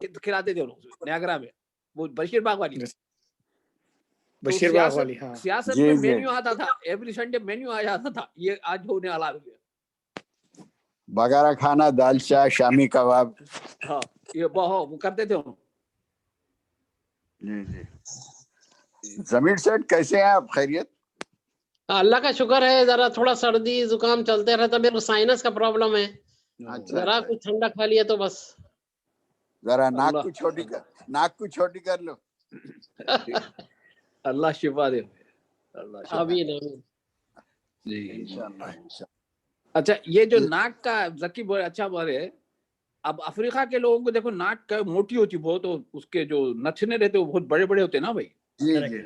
खिलाते थे लोग नियाग्रा में, वो बशीर बाग वाली। बशीर बाग वाली, हाँ। सियासत में मेन्यू आता था, एवरी संडे मेन्यू आ जाता था, ये आज होने वाला है। बगारा खाना, दाल चाय, शामी कबाब, हाँ ये वो करते थे हम। जी जी। जमीर सेठ कैसे हैं आप, खैरियत? अल्लाह का शुक्र है, जरा थोड़ा सर्दी जुकाम चलते रहता, मेरे को साइनस का प्रॉब्लम है। जरा कुछ ठंडा खा लिया तो बस। जरा नाक को छोटी कर लो। अल्लाह शिफा दे, अल्लाह आमीन जी इंशाअल्लाह। अच्छा, ये जो नाक का जकी बोले, अच्छा बोले, अब अफ्रीका के लोगों को देखो नाक का मोटी होती बहुत, और उसके जो नथने रहते वो बहुत बड़े बड़े होते हैं ना भाई। जी जी।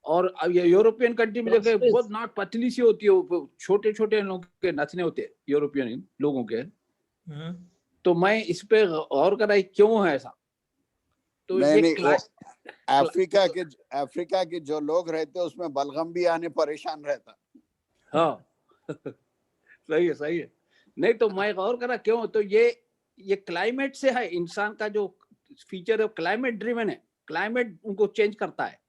और अब ये यूरोपियन कंट्री में देखे बहुत नाक पतली सी होती है, छोटे छोटे लोगों के नथने होते हैं यूरोपियन लोगों के। तो मैं इस पे गौर करा क्यों है ऐसा। तो नहीं, अफ्रीका के जो लोग रहते हैं उसमें बलगम भी आने परेशान रहता। हाँ सही है। नहीं तो मैं गौर करा क्यों, तो ये क्लाइमेट से है। इंसान का जो फीचर है क्लाइमेट ड्रिवन है, क्लाइमेट उनको चेंज करता है।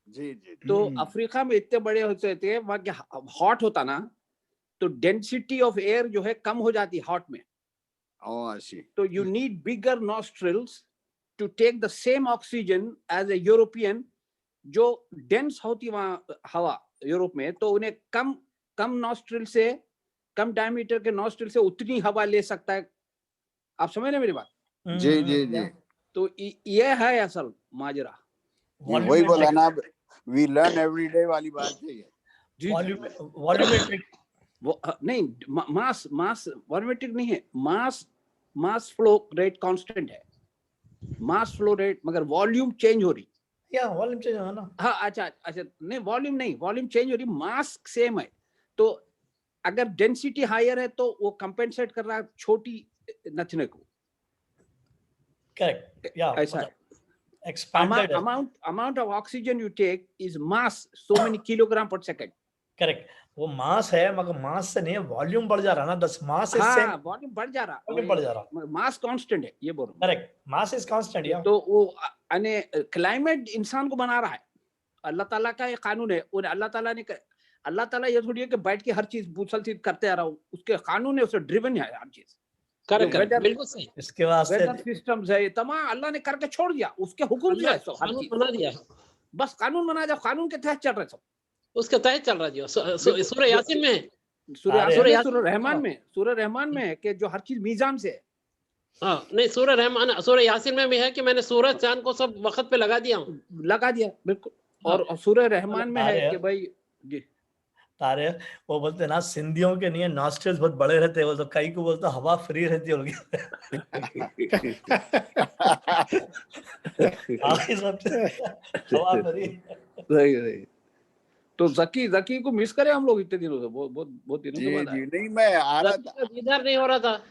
जी जी। तो अफ्रीका में इतने बड़े होते थे, वहां के हॉट होता ना, तो डेंसिटी ऑफ एयर जो है कम हो जाती हॉट में। तो you need bigger nostrils to take the same oxygen as a European, जो डेंस होती वहां हवा यूरोप में, तो उन्हें कम नॉस्ट्रिल से, कम डायमीटर के नॉस्ट्रिल से उतनी हवा ले सकता है। आप समझ रहे मेरी बात? जी जी जी। तो ये है असल माजरा। वही बोला ना, वी लर्न एवरी डे वाली बात है ये। वॉल्यूमेट्रिक वो नहीं, मास वॉल्यूमेट्रिक नहीं है, मास फ्लो रेट कांस्टेंट है, मास फ्लो रेट, मगर वॉल्यूम चेंज हो रही। या वॉल्यूम चेंज हो ना। हाँ अच्छा नहीं, वॉल्यूम नहीं, वॉल्यूम चेंज हो रही, मास सेम है। तो अगर डेंसिटी हायर है तो वो कंपेंसेट कर रहा है छोटी नथने को। करेक्ट, या ऐसा है। expanded amount of oxygen you take is mass, so many kilogram per second. Correct, वो मास है, मगर मास से नहीं, वॉल्यूम बढ़ जा रहा ना। दस मास इज सेम, वॉल्यूम बढ़ जा रहा, वॉल्यूम बढ़ जा रहा, मास कांस्टेंट है, ये बोल रहा हूं। Correct, mass is constant. या तो वो अने क्लाइमेट इंसान को बना रहा है, अल्लाह ताला का ये कानून है। और अल्लाह ताला ये थोड़ी है कि बैठ के हर चीज बुसलसित करते आ रहा हूँ, उसके कानून है, उससे ड्रिवन है हर चीज। करेक्ट, बिल्कुल सही। इसके वास्ते वेदर सिस्टम्स है, तमाम अल्लाह ने करके छोड़ दिया, उसके हुक्म से है सब, हर चीज बना दिया। बस कानून बना दिया, कानून के तहत चल रहे सब, उसके तहत चल रहा जी। सूरह यासीन में, सूरह रहमान में है कि जो हर चीज मीजान से है। हाँ नहीं, सूरह यासीन में भी है कि मैंने सूरज चांद को सब वक्त पे लगा दिया बिल्कुल। और सूरह रहमान में है कि भाई जी तारे, वो बोलते ना सिंधियों के नहीं नॉस्ट्रिल्स बहुत बड़े रहते हैं, वो तो कई को बोलते हवा फ्री रहती होगी। हवा फ्री। सही। तो जकी को मिस करे हम लोग इतने दिनों से, बहुत दिनों के बाद। जी नहीं, मैं आ रहा था, दीदार नहीं हो रहा था।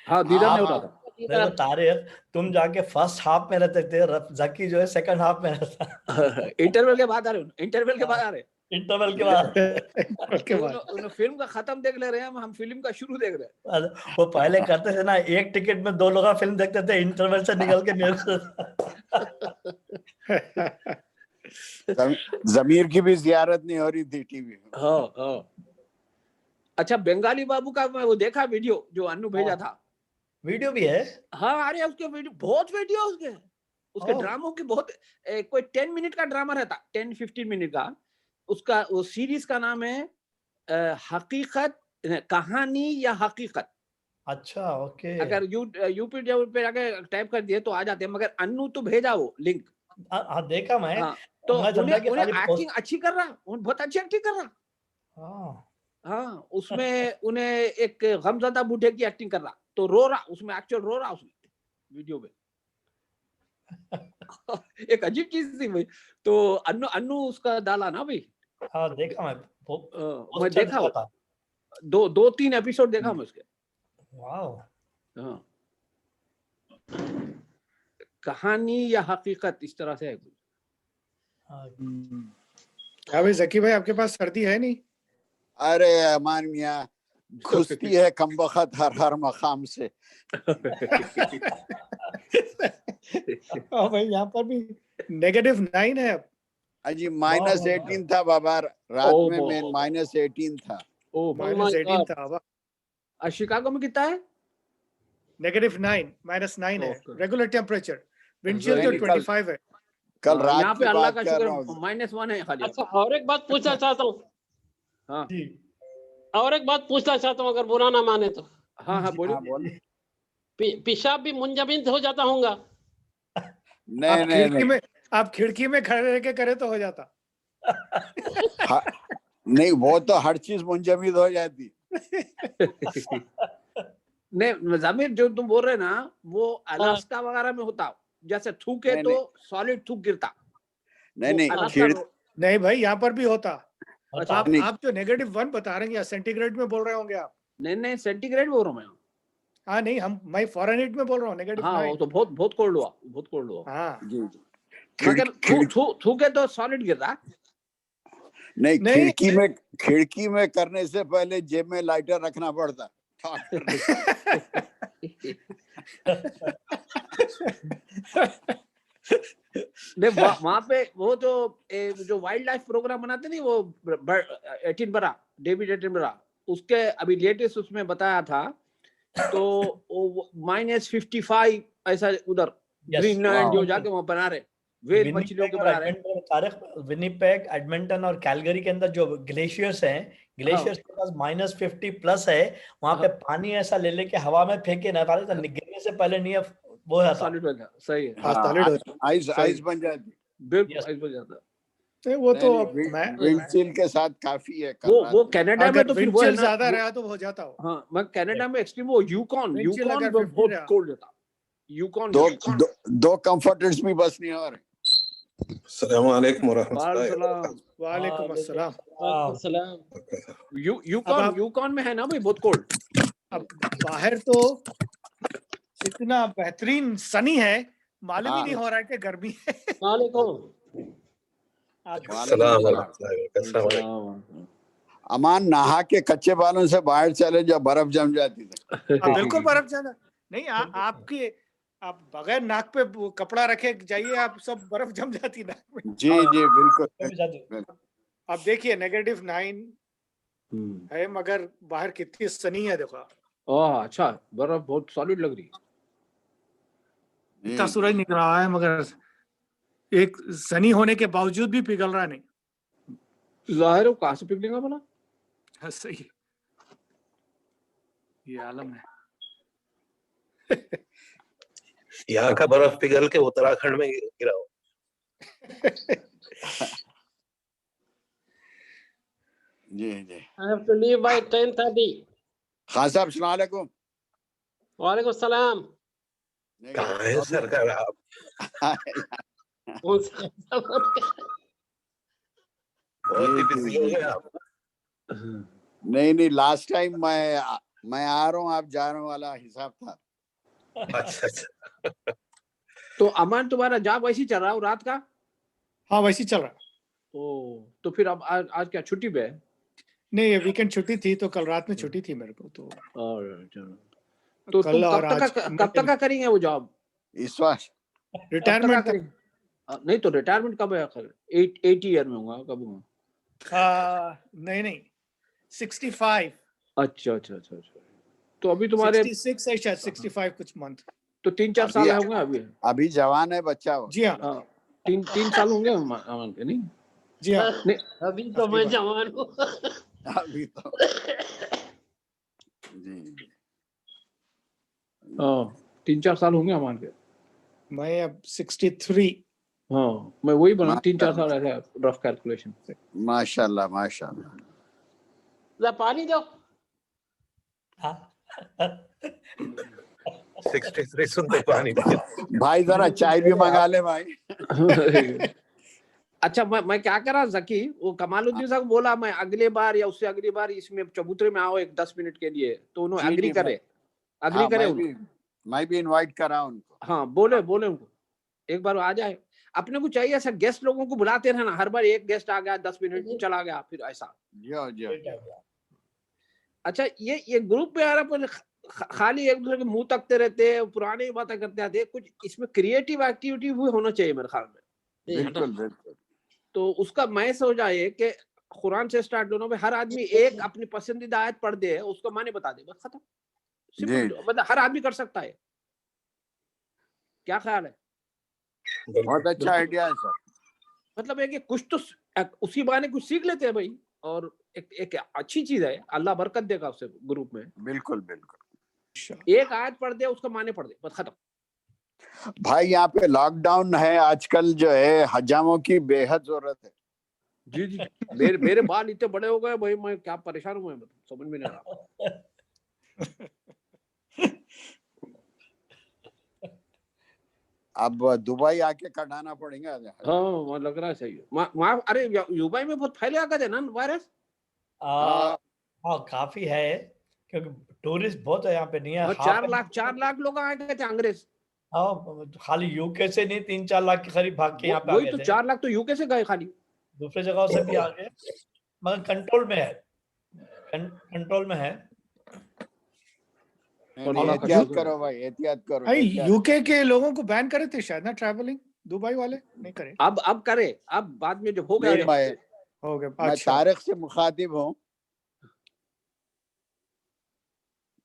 हाँ दीदार नहीं हो रहा था। देखो तारे, तुम जाके फर्स्ट हाफ में रहते थे, जकी जो है सेकंड हाफ में रहता। इंटरवल के बाद आ रहे, इंटरवल के बाद उन्हें फिल्म का खत्म देख ले रहे हैं, हम फिल्म का शुरू देख रहे हैं। वो पहले करते थे ना, एक टिकट में 2 लोग फिल्म देखते थे, इंटरवल से निकल के जमीर की भी जियारत नहीं हो रही थी टीवी में। हाँ। अच्छा, बंगाली बाबू का मैं वो देखा वीडियो जो अन्नू भेजा था। वीडियो भी है? हाँ, अरे उसके वीडियो, बहुत वीडियो उसके ड्रामों की बहुत। कोई 10 मिनट का ड्रामा रहता, 10-15 मिनट का। उसका वो सीरीज का नाम है हकीकत, कहानी या हकीकत। अच्छा, ओके। अगर यूट्यूब पे जाके टाइप कर दिए तो आ जाते हैं, मगर अन्नू तो भेजा वो लिंक। हाँ देखा मैं। हाँ, तो उन्हें एक्टिंग अच्छी कर रहा, बहुत अच्छी एक्टिंग कर रहा। हाँ, उसमें उन्हें एक गमज़दा बूढ़े की एक्टिंग कर रहा, तो रो रहा उसमें, एक्चुअल रो रहा उसमें वीडियो में। एक अजीब चीज थी भाई। तो अन्नू उसका डाला ना भाई। हाँ देखा मैं देखा, 2-3 एपिसोड देखा मैं उसके। वाओ। हाँ, कहानी या हकीकत इस तरह से है कुछ। क्या भाई जकी भाई, आपके पास सर्दी है नहीं? अरे अमान मियां, घुसती है कमबख्त हर मकाम से। भाई यहाँ पर भी -9 है अब। अजी -18 था बाबा, रात में -18 था। -18 था अब। शिकागो में कितना है? -9 -9 है रेगुलर टेम्परेचर। विंड चिल तो नहीं, 25 है। कल रात यहाँ की पे अल्लाह बात का कर शुक्र रहा हूँ। -1 है खाली। अच्छा, और एक बात पूछना चाहता हूँ। हाँ जी और एक बात पूछना चाहता हूँ, अगर बुरा ना माने तो। हाँ हाँ जी, बोलिए। हाँ बोल। पेशाब भी मुंजमद हो जाता होगा? नहीं नहीं नहीं, आप खिड़की में खड़े रह के करे तो हो जाता। नहीं वो तो हर चीज मुंजमद हो जाती। नहीं जमीर, जो तुम बोल रहे हैं ना, वो अलास्का वगैरह में होता, जैसे थूके नहीं, तो सॉलिड थूक गिरता। नहीं वो नहीं, अलास्का नहीं भाई, यहाँ पर भी होता। अच्छा, आप जो -1 बता रहे हैं या सेंटीग्रेड में बोल रहे होंगे आप? नहीं सेंटीग्रेड बोल रहा हूँ मैं। हाँ नहीं, मैं फ़ारेनहीट में बोल रहा हूँ हाँ वो -9। तो बहुत कोल्ड हुआ, बहुत कोल्ड हुआ। हाँ जी मगर थूके तो सॉलिड गिरता। नहीं, नहीं। खिड़की में करने से पहले जेब में लाइटर रखना पड़ता। नहीं वहां पे वो जो वाइल्ड लाइफ प्रोग्राम बनाते नहीं, वो एटिनबरा, डेविड एटिनबरा, उसके अभी लेटेस्ट उसमें बताया था। तो -55 ऐसा उधर ग्रीनलैंड जो जाके वहां बना रहे वेल मछलियों के बना रहे। विनिपेग, एडमंटन और कैलगरी के अंदर जो ग्लेशियर्स हैं, ग्लेशियर्स के पास -50+ है। वहां पे पानी ऐसा ले लेके हवा में फेंके ना, गिरने से पहले नहीं वो है सॉलिड बन जाता। सही है, आइस बन जाती। बिल्कुल आइस बन जाता। वो तो विंड चिल के साथ काफी है। वो कनाडा में तो फिर वो है ना, ज्यादा रहा तो हो जाता हो। हाँ मैं कनाडा में एक्सट्रीम वो यूकॉन बहुत कोल्ड होता। यूकॉन दो कंफर्टर्स भी बस नहीं हो रहे। अस्सलाम वालेकुम वरहमतुल्लाह। वालेकुम अस्सलाम। यूकॉन में है ना भाई बहुत कोल्ड। अब बाहर तो इतना बेहतरीन सनी है, मालूम ही नहीं हो रहा है कि गर्मी है। अमान, नहा के कच्चे बालों से बाहर चले जब बर्फ जम जाती थी। बिल्कुल बर्फ ज्यादा नहीं। आप बगैर नाक पे कपड़ा रखे जाइए, आप सब बर्फ जम जाती नाक में। जी जी बिल्कुल। अब देखिए -9 है, मगर बाहर कितनी सनी है देखो। अच्छा, बर्फ बहुत सॉलिड लग रही। इतना सूरज निकल रहा है, मगर एक सनी होने के बावजूद भी पिघल रहा नहीं। जाहिर है कहाँ से पिघलेगा बोला। हाँ, सही है, ये आलम है। यहाँ का बर्फ पिघल के उत्तराखंड में गिरा हो। जी जी। I have to leave by 10:30. Khan साहब अस्सलाम वालेकुम। वालेकुम सलाम। कहाँ है सरकार आप? बहुत ही बिजी हो गए आप। नहीं लास्ट टाइम मैं आ रहा हूँ, आप जा रहे हो वाला हिसाब था। अच्छा। तो अमन, तुम्हारा जॉब वैसे चल रहा है रात का? हाँ वैसे चल रहा। ओ, तो फिर अब आज क्या छुट्टी पे है? नहीं, ये वीकेंड छुट्टी थी, तो कल रात में छुट्टी थी मेरे को। तो तुम कब तक का करेंगे वो जॉब? इस बार रिटायरमेंट तक। नहीं तो रिटायरमेंट कब है आखिर? 80 ईयर में होगा, कब होगा? नहीं 65। अच्छा। तो अभी तुम्हारे 66 है शायद, 65 कुछ मंथ। तो 3-4 साल होंगे अभी जवान है बच्चा हो। जी हाँ, 3 साल होंगे अमन के। नहीं जी हाँ, अभी तो मैं जवान हूँ। अभी तो जी 3-4 साल होंगे अमन के। मैं अब 63। हाँ मैं वही बना, 3-4 साल ऐसा रफ कैलकुलेशन। माशाल्लाह। पानी दो। 63 सुनते पानी। भाई जरा चाय भी मंगा ले भाई। अच्छा, मैं क्या करा जकी, वो कमालुद्दीन साहब बोला मैं अगले बार या उससे अगली बार इसमें चबूतरे में आओ 10 मिनट के लिए, तो उन्होंने अग्री करे। मैं भी इनवाइट करा उनको। हाँ बोले उनको एक बार आ जाए। अपने को चाहिए ऐसा गेस्ट लोगों को बुलाते रहना, हर बार एक गेस्ट आ गया 10 मिनट चला गया फिर ऐसा। जी। अच्छा, ये ग्रुप में यार खाली एक दूसरे के मुंह तकते रहते हैं, पुरानी बातें करते आते हैं, कुछ इसमें क्रिएटिव एक्टिविटी भी होना चाहिए मेरे ख्याल में। बिल्कुल बिल्कुल। तो उसका मैं सोचा है कि कुरान से स्टार्ट दोनों में हर आदमी एक अपनी पसंदीदा आयत पढ़ दे, उसको माने बता दे, बस खत्म। सिंपल, मतलब हर आदमी कर सकता है। क्या ख्याल है? बहुत अच्छा आइडिया है सर। मतलब है कि कुछ तो उसी बहाने कुछ सीख लेते हैं भाई, और एक अच्छी चीज है, अल्लाह बरकत देगा उससे ग्रुप में। बिल्कुल बिल्कुल। एक आयत पढ़ दे, उसका माने पढ़ दे, बस खत्म। भाई यहाँ पे लॉकडाउन है आजकल, जो है हजामों की बेहद जरूरत है। जी जी, मेरे बाल इतने बड़े हो गए भाई, मैं क्या परेशान हुआ, समझ में नहीं आ रहा। अब दुबई आके कटाना पड़ेगा। हाँ, वहाँ लग रहा है सही है। वहाँ अरे दुबई में बहुत फैले आकर है ना वायरस। हाँ काफी है, क्योंकि टूरिस्ट बहुत है यहाँ पे, नहीं है। 4 लाख लोग आए थे अंग्रेज। हाँ, खाली यूके से नहीं, 3-4 लाख के करीब भाग के यहाँ पे आ वही गए तो थे। 4 लाख तो यूके से गए खाली, दूसरे जगहों से भी आ गए, मगर कंट्रोल में है, कंट्रोल में है। एहतियात करो भाई, एहतियात करो। भाई यूके के लोगों को बैन करे थे शायद ना ट्रैवलिंग, दुबई वाले नहीं करे। अब करे, अब बाद में जो हो गया हो गया। मैं अच्छा, तारिक से मुखातिब हूँ।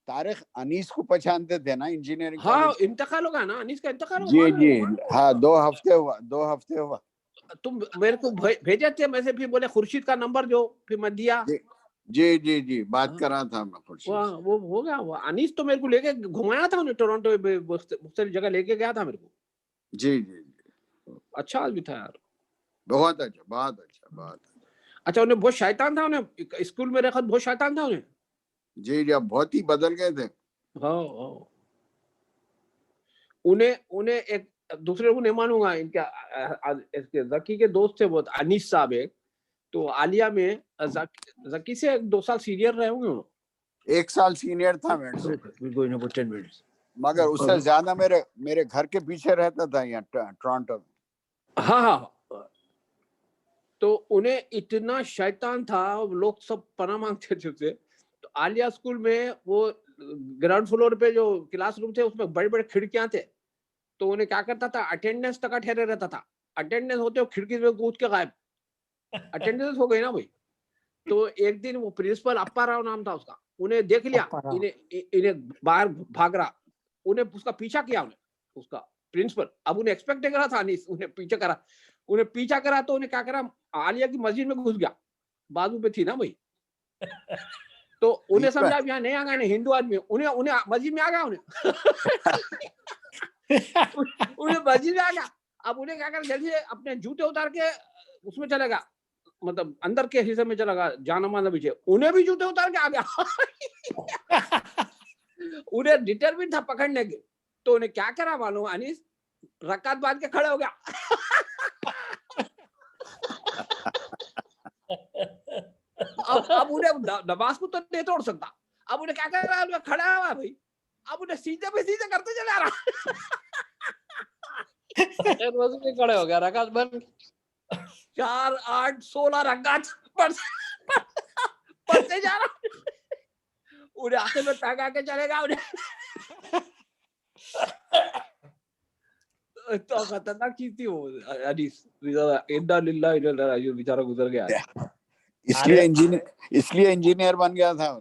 तारिक अनीस को पहचानते थे ना, इंजीनियरिंग। हाँ, इंतकाल होगा ना, अनीस का इंतकाल जी हुआ। जी हाँ, 2 हफ्ते हुआ। तुम मेरे को भेजे थे मैसेज, फिर बोले खुर्शीद का नंबर जो, फिर मैं दिया। जी बात करा था मैं खुर्शीद। वो हो गया। वो अनीस तो मेरे को लेके घुमाया था उन्हें, टोरंटो में मुख्तलिफ जगह लेके गया था मेरे को। जी अच्छा आदमी था यार, बहुत अच्छा। अच्छा, उन्हें बहुत शैतान था, उन्हें स्कूल में रखा बहुत शैतान था उन्हें। जी अब बहुत ही बदल गए थे। हाँ, उन्हें एक दूसरे को नहीं मानूंगा, इसके जकी के दोस्त थे बहुत, अनीस साहब एक, तो आलिया में जकी से 2 साल सीनियर रहे होंगे। 1 साल सीनियर था मेरे से, मगर उससे ज्यादा मेरे घर के पीछे रहता था यहाँ टोरंटो में। हाँ, तो उन्हें इतना शैतान था, लोग सब पनाह मांगते थे उससे। तो आलिया स्कूल में वो ग्राउंड फ्लोर पे जो क्लासरूम थे, उसमें बड़े बड़े खिड़कियां थे, तो उन्हें क्या करता था, अटेंडेंस तक ठहरे रहता था। अटेंडेंस होते हो खिड़की में कूद के गायब, अटेंडेंस हो गई ना भाई। तो एक दिन वो प्रिंसिपल अप्पा राव नाम था उसका, उन्हें देख लिया, इन्हें बाहर भाग रहा, उन्हें उसका पीछा किया, उसका प्रिंसिपल। अब उन्हें एक्सपेक्ट करा था, उन्हें पीछा करा, तो उन्हें क्या करा, आलिया की मस्जिद में घुस गया, बाजू पे थी ना भाई। तो उन्हें समझा यहाँ नहीं आ गए, हिंदू आदमी, उन्हें मस्जिद में आ गया, उन्हें मस्जिद में आ गया। अब उन्हें क्या कर, जल्दी अपने जूते उतार के उसमें चलेगा, मतलब अंदर के हिस्से में चला गया, जाना माना पीछे, उन्हें भी जूते उतार के आ गया। उन्हें डिटरमिन था पकड़ने के, तो उन्हें क्या करा मालूम, अनीस रकात बांध के खड़े हो गया। अब उन्हें नमाज को तो नहीं तोड़ सकता, अब उन्हें क्या कर रहा है, खड़ा हुआ भाई, अब उन्हें सीधे पे सीधे करते चले आ रहा। खड़े हो गया, रकात बंद, 4, 8, 16 रकात पढ़ते जा रहा, उन्हें आखिर में टंगा के चलेगा उन्हें। तो खतरनाक चीज थी वो अनीस, इन्ना लिल्लाह इन्ना इलैहि राजिऊन, बेचारा गुजर गया। इसलिए इंजीनियर बन गया था।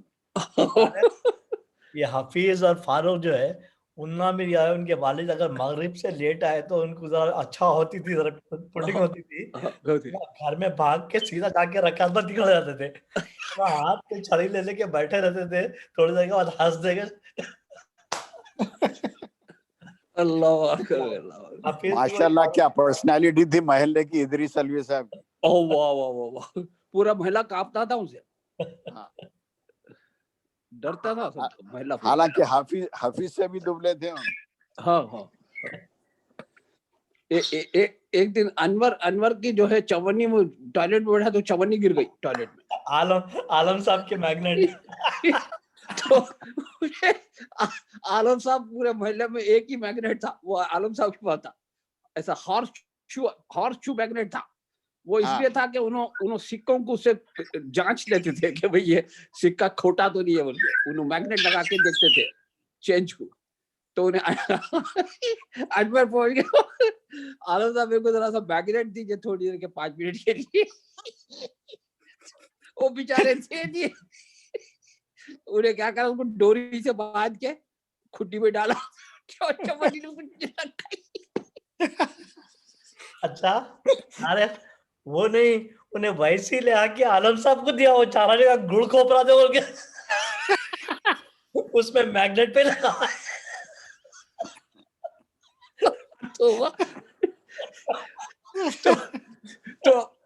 ये हफीज और फारूक जो है, उनना भी आया, उनके वालिद अगर मगरिब से लेट आए तो उनको जरा अच्छा होती थी, जरा पुडिंग होती थी। घर में भाग के सीधा जाके रकात बंद निकल जाते थे, हाथ पे छड़ी ले लेके बैठे रहते थे, थोड़ी देर के बाद हंस देंगे। अल्लाह अकबर, माशाल्लाह, क्या पर्सनालिटी थी मोहल्ले की इदरीस अलवी साहब की। ओह वाह, पूरा मोहल्ला कांपता था उनसे, डरता था सब मोहल्ला। हालांकि हाफिज से भी दुबले थे। हाँ। एक दिन अनवर की जो है चवन्नी में, टॉयलेट में बैठा तो चवन्नी गिर गई टॉयलेट में। आलम साहब के मैग्नेट। तो आलम साहब पूरे मोहल्ले में एक ही मैग्नेट था, वो आलम साहब के पास था, ऐसा हॉर्स शू मैग्नेट था। वो इसलिए था कि उन्होंने सिक्कों को उससे जांच लेते थे कि भाई ये सिक्का खोटा तो नहीं है, बोल के उन्होंने मैग्नेट लगा के देखते थे। चेंज हुआ। तो उन्हें अनवर पहुंच गया, आलम साहब मेरे को जरा सा बैकग्राउंड दीजिए थोड़ी देर के 5 मिनट के लिए। वो बेचारे थे जी, उन्हें क्या करा, उनको डोरी से बांध के खुट्टी में डाला। अच्छा, अरे वो नहीं, उन्हें वैसे ही ले आके आलम साहब को दिया, वो चारा ने गुड़ खोपरा दे बोल के उसमें मैग्नेट पे लगा। तो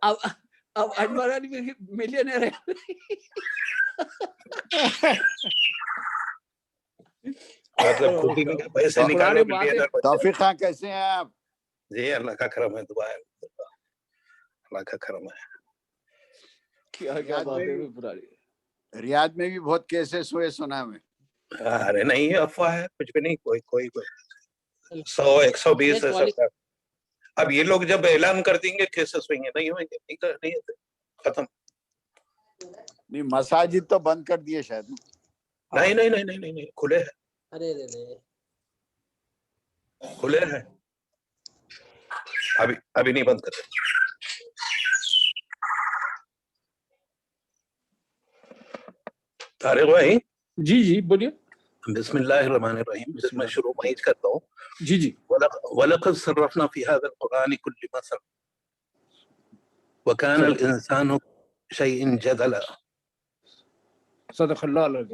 अब अनवर अली मिलियनर है। मतलब खुदी में पैसे निकालो मिलियनर। तौफीक खान कैसे हैं आप? जी अल्लाह का करम है, दुआ है, अल्लाह का करम है। क्या बात है पुरानी। रियाद में भी बहुत केसेस हुए सुना मैं। अरे नहीं, अफवाह है, कुछ भी नहीं। कोई 100-120 ऐसा। अब ये लोग जब ऐलान कर देंगे केसेस होंगे, नहीं होंगे, नहीं खत्म। नहीं, मसाजिद तो बंद कर दिए शायद। नहीं, खुले हैं। अरे खुले हैं, अभी नहीं बंद कर। तारिक भाई। जी बोलिए। बिस्मिल्लाहिर्रहमानिर्रहीम। मैं शुरू में ही करता हूँ। जी। वलक़द सर्रफ़ना फ़ी हाज़िल क़ुरआनि कुल्लि मसल व काना अल इंसानु शयअन जदला। सदक़ल्लाहु अलैहि।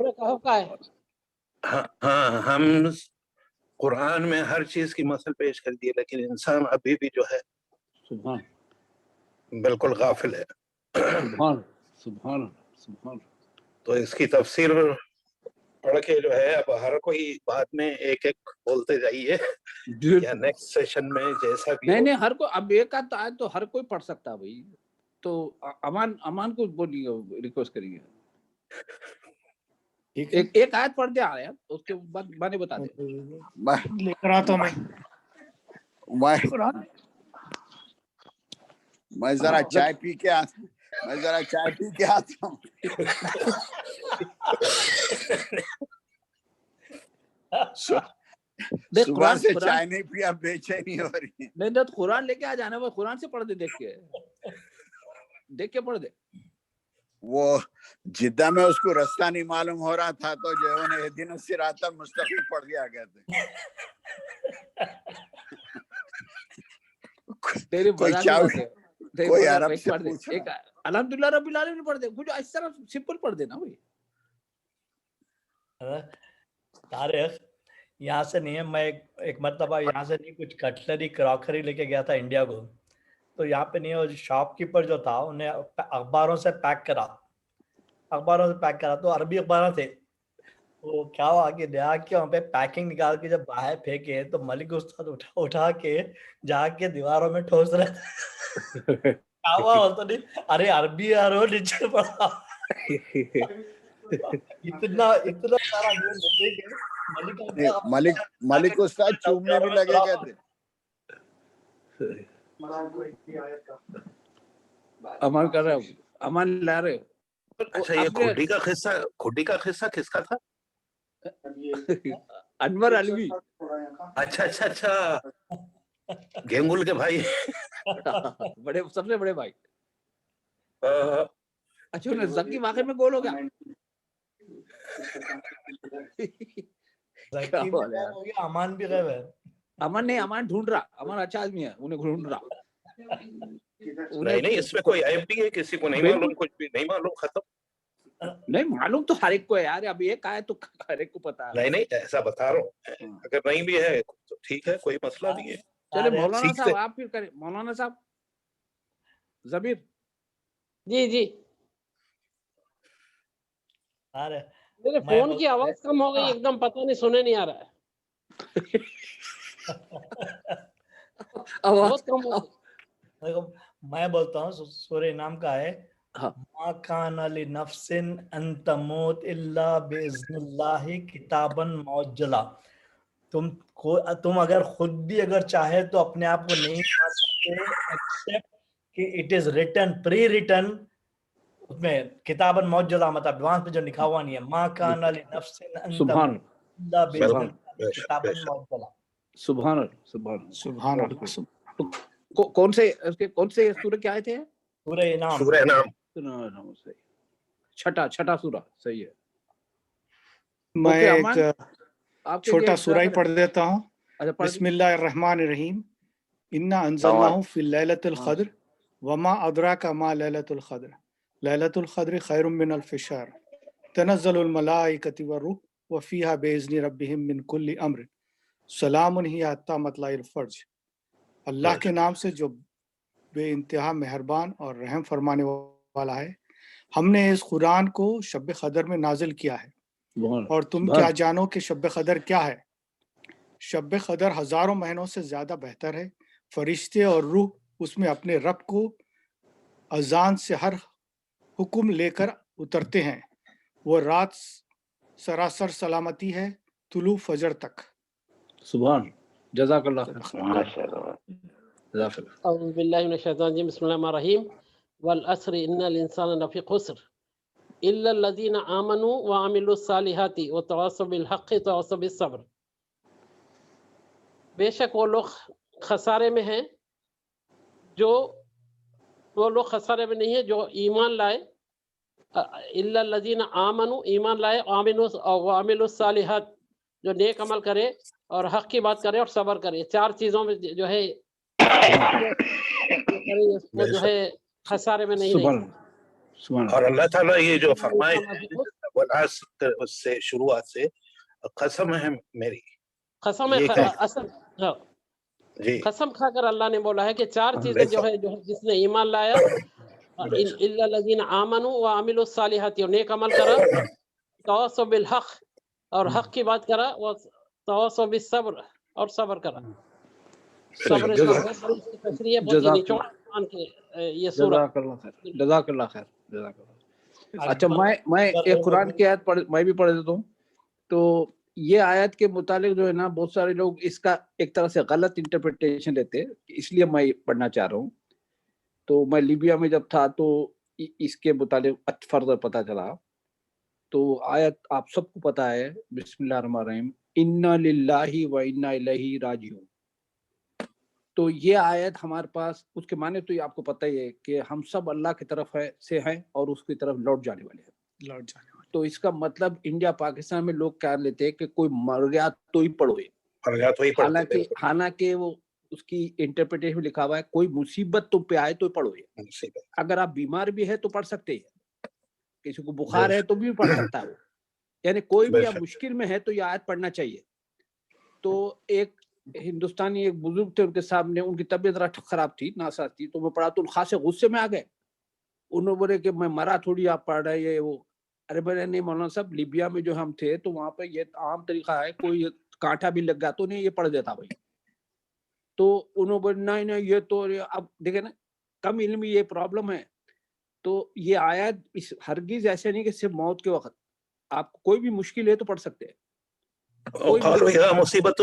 हाँ, हम कुरान में हर चीज की मसल पेश कर दिए, लेकिन इंसान अभी भी जो है सुभान बिल्कुल गाफिल है। सुभान। तो इसकी तफसीर पढ़ के जो है, अब हर कोई बाद में एक बोलते जाइए, या नेक्स्ट सेशन में जैसा भी नहीं हर को, अब एक आध आयत तो हर कोई पढ़ सकता है भाई। तो अमान को बोलिए, रिक्वेस्ट करिए, एक आयत पढ़ दे यार, उसके बाद मैंने बता दे। लेकर आता हूं मैं जरा चाय पी के आता हूँ। सुबह से चाय नहीं पिया, बेचैनी हो रही है। नहीं तो कुरान लेके आ जाना, वो कुरान से पढ़ दे, देख के पढ़ दे। वो जिद्दा में उसको रास्ता नहीं मालूम हो रहा था, तो जो है उन्हें दिन सिरातल मुस्तकीम पढ़ के आ गए थे। कोई अरब से पूछा, एक अल्हम्दुलिल्लाह रब्बिल आलमीन पढ़ दे, कुछ इस तरह सिंपल पढ़ देना भाई। तारिक, यहाँ से नहीं है, मैं एक मतलब यहाँ से नहीं, कुछ कटलरी क्रॉकरी लेके गया था इंडिया को। तो यहाँ पे नहीं, और शॉपकीपर जो था उन्हें अखबारों से पैक करा, तो अरबी अखबार थे। वो क्या हुआ कि नया के वहाँ पे पैकिंग निकाल के जब बाहर फेंके, तो मलिक उस्ताद उठा के जाके दीवारों में ठोस रहे थे। क्या हुआ तो नहीं, अरे अरबी यार वो नीचे पड़ा। इतना सारा मलिक उस्ताद चूमने भी लगे गए थे। अमान कर रहे हो, अमान ला रहे हो। अच्छा, ये खुडी का किस्सा किसका था? अनवर अलवी। अच्छा, गेंगुल के भाई। बड़े, सबसे बड़े भाई। अच्छा, उन्हें जकी वाकई में गोल हो गया। अमान भी गए हैं। अमान ढूंढ रहा, अमान अच्छा आदमी है, उन्हें ढूंढ रहा। नहीं, इसमें कोई ऐप नहीं है, किसी को नहीं मालूम, कुछ भी नहीं मालूम, खत्म। नहीं मालूम तो हर एक को है यार, अभी एक आया तो हर एक को पता है। नहीं, ऐसा बता रहा हूँ। अगर नहीं भी है तो ठीक है, कोई मसला नहीं है। चले मौलाना साहब, आप फिर करें। मौलाना साहब जबीर। जी। अरे मेरे फोन की आवाज कम हो गई एकदम, पता नहीं, सुने नहीं आ रहा है। आवाज कम हो। देखो, मैं बोलता हूँ, सूर्य नाम का है, मा काना लि नफ्सिन अन तमूत इल्ला बिइज़्निल्लाहि किताबन मुअज्जला। तुम अगर खुद भी अगर चाहे तो अपने आप को नहीं मार सकते, एक्सेप्ट कि it is written, pre written, उसमें किताबन मुअज्जला मतलब एडवांस में जो लिखा हुआ नहीं है। मा काना लि नफ्सिन अन तमूत सुभान अल्लाह। सुभान अल्लाह। कौन से सूरह क्या आए थे? सूरह नाम सही। छठा सूरह सही है। मैं एक आपके छोटा लिए सूरा ही पढ़ देता हूँ। अच्छा, पढ़ दीजिए। बिस्मिल्लाहिर्रहमानिर्रहीम। इन्ना अंज़लनाहु फी लैलतिल क़द्र वमा अदराका मा लैलतुल क़द्र लैलतुल क़द्र खैरुम मिन अल्फ़ि शहर तनज़्ज़लुल मलाइकतु वरूह व फ़ीहा बिइज़्नि रब्बिहिम मिन कुल्लि अम्र सलामुन हिय हत्ता मतलाइल फ़ज्र। अल्लाह के नाम से जो बेइंतहा मेहरबान और रहम फरमाने वाला है। हमने इस कुरान को शब क़द्र में नाजिल किया है और तुम क्या जानो कि शब क़द्र क्या है? शब क़द्र हजारों महीनों से ज्यादा बेहतर है। फरिश्ते और रूह उसमें अपने रब को अजान से हर हुक्म लेकर उतरते हैं। वो रात सरासर सलामती है तुलू फजर तक। सुभान जज़ाकल्लाह। अऊज़ु बिल्लाहि मिनश शैतानिर रजीम। बिस्मिल्लाहिर रहमानिर रहीम। वल अस्र इन्नल इंसाना लफ़ी खुस्र इल्ला लज़ीना आमनू व अमिलुस सालिहाति व तवासौ बिल हक़्क़ि तवासौ बिस सब्र। बेशक वो लोग खसारे में हैं, वो लोग खसारे में नहीं है जो ईमान लाए। इल्ला लज़ीना आमनू, ईमान लाए, व अमिलुस सालिहात, जो नेक अमल करे और हक की बात करे और सब्र करे। चार चीजों में जो है वो जो है खसारे में नहीं रहेगा। और अल्लाह ताला ये जो फरमाए उससे शुरुआत से कसम है मेरी, कसम है असल जी, कसम खाकर अल्लाह ने बोला है कि चार चीजें जो है, जो जिसने ईमान लाया, इल्ला लज़ीना आमनू व अमिलुस सालिहाति, नेक अमल करा, तवासौ बिल हक़, और हक की बात करा, व तवासौ बिस सब्र, और सब्र करा। सब्र इसका बहुत बड़ी तशरीह है, बहुत निचोड़ कुरान के ये सूरत। जज़ाकल्लाह खैर। अच्छा, मैं एक कुरान की आयत मैं भी पढ़ देता हूँ। तो ये आयत के मुतालिक जो है ना, बहुत सारे लोग इसका एक तरह से गलत इंटरप्रिटेशन देते हैं, इसलिए मैं पढ़ना चाह रहा हूँ। तो मैं लीबिया में जब था तो इसके मुतालिक फर्दर पता चला। तो आयत आप सबको पता है, बिस्मिल्लाहिर्रहमानिर्रहीम, इन्ना लिल्लाहि व इन्ना इलैहि राजिऊन। तो ये आयत हमारे पास, उसके माने तो ये आपको पता ही है कि हम सब अल्लाह की तरफ से हैं और उसकी तरफ लौट जाने वाले हैं। तो इसका मतलब इंडिया पाकिस्तान में लोग कह लेते हैं कि कोई मर गया तो ही पढ़ो, हालांकि वो उसकी इंटरप्रिटेशन में लिखा हुआ है कोई मुसीबत तुम पे आए तो पढ़ो। अगर आप बीमार भी है तो पढ़ सकते हैं, किसी को बुखार है तो भी पढ़ सकता है वो, यानी कोई भी आप मुश्किल में है तो ये आयत पढ़ना चाहिए। तो एक हिंदुस्तानी एक बुजुर्ग थे, उनके सामने उनकी तबीयत जरा खराब थी, नासाज थी, तो मैं पढ़ा तो खासे गुस्से में आ गए। उन्होंने बोले कि मैं मरा थोड़ी, आप पढ़ रहे हैं वो। अरे मैंने नहीं मौलाना साहब, लीबिया में जो हम थे तो वहां पे ये आम तरीका है, कोई कांटा भी लग गया तो नहीं ये पढ़ देता भाई। तो उन्होंने बोले नहीं ये तो, अब देखे ना, कम इल्मी ये प्रॉब्लम है। तो ये आयत इस हरगिज ऐसे नहीं कि सिर्फ मौत के वक्त, आपको कोई भी मुश्किल है तो पढ़ सकते हैं। मुसीबत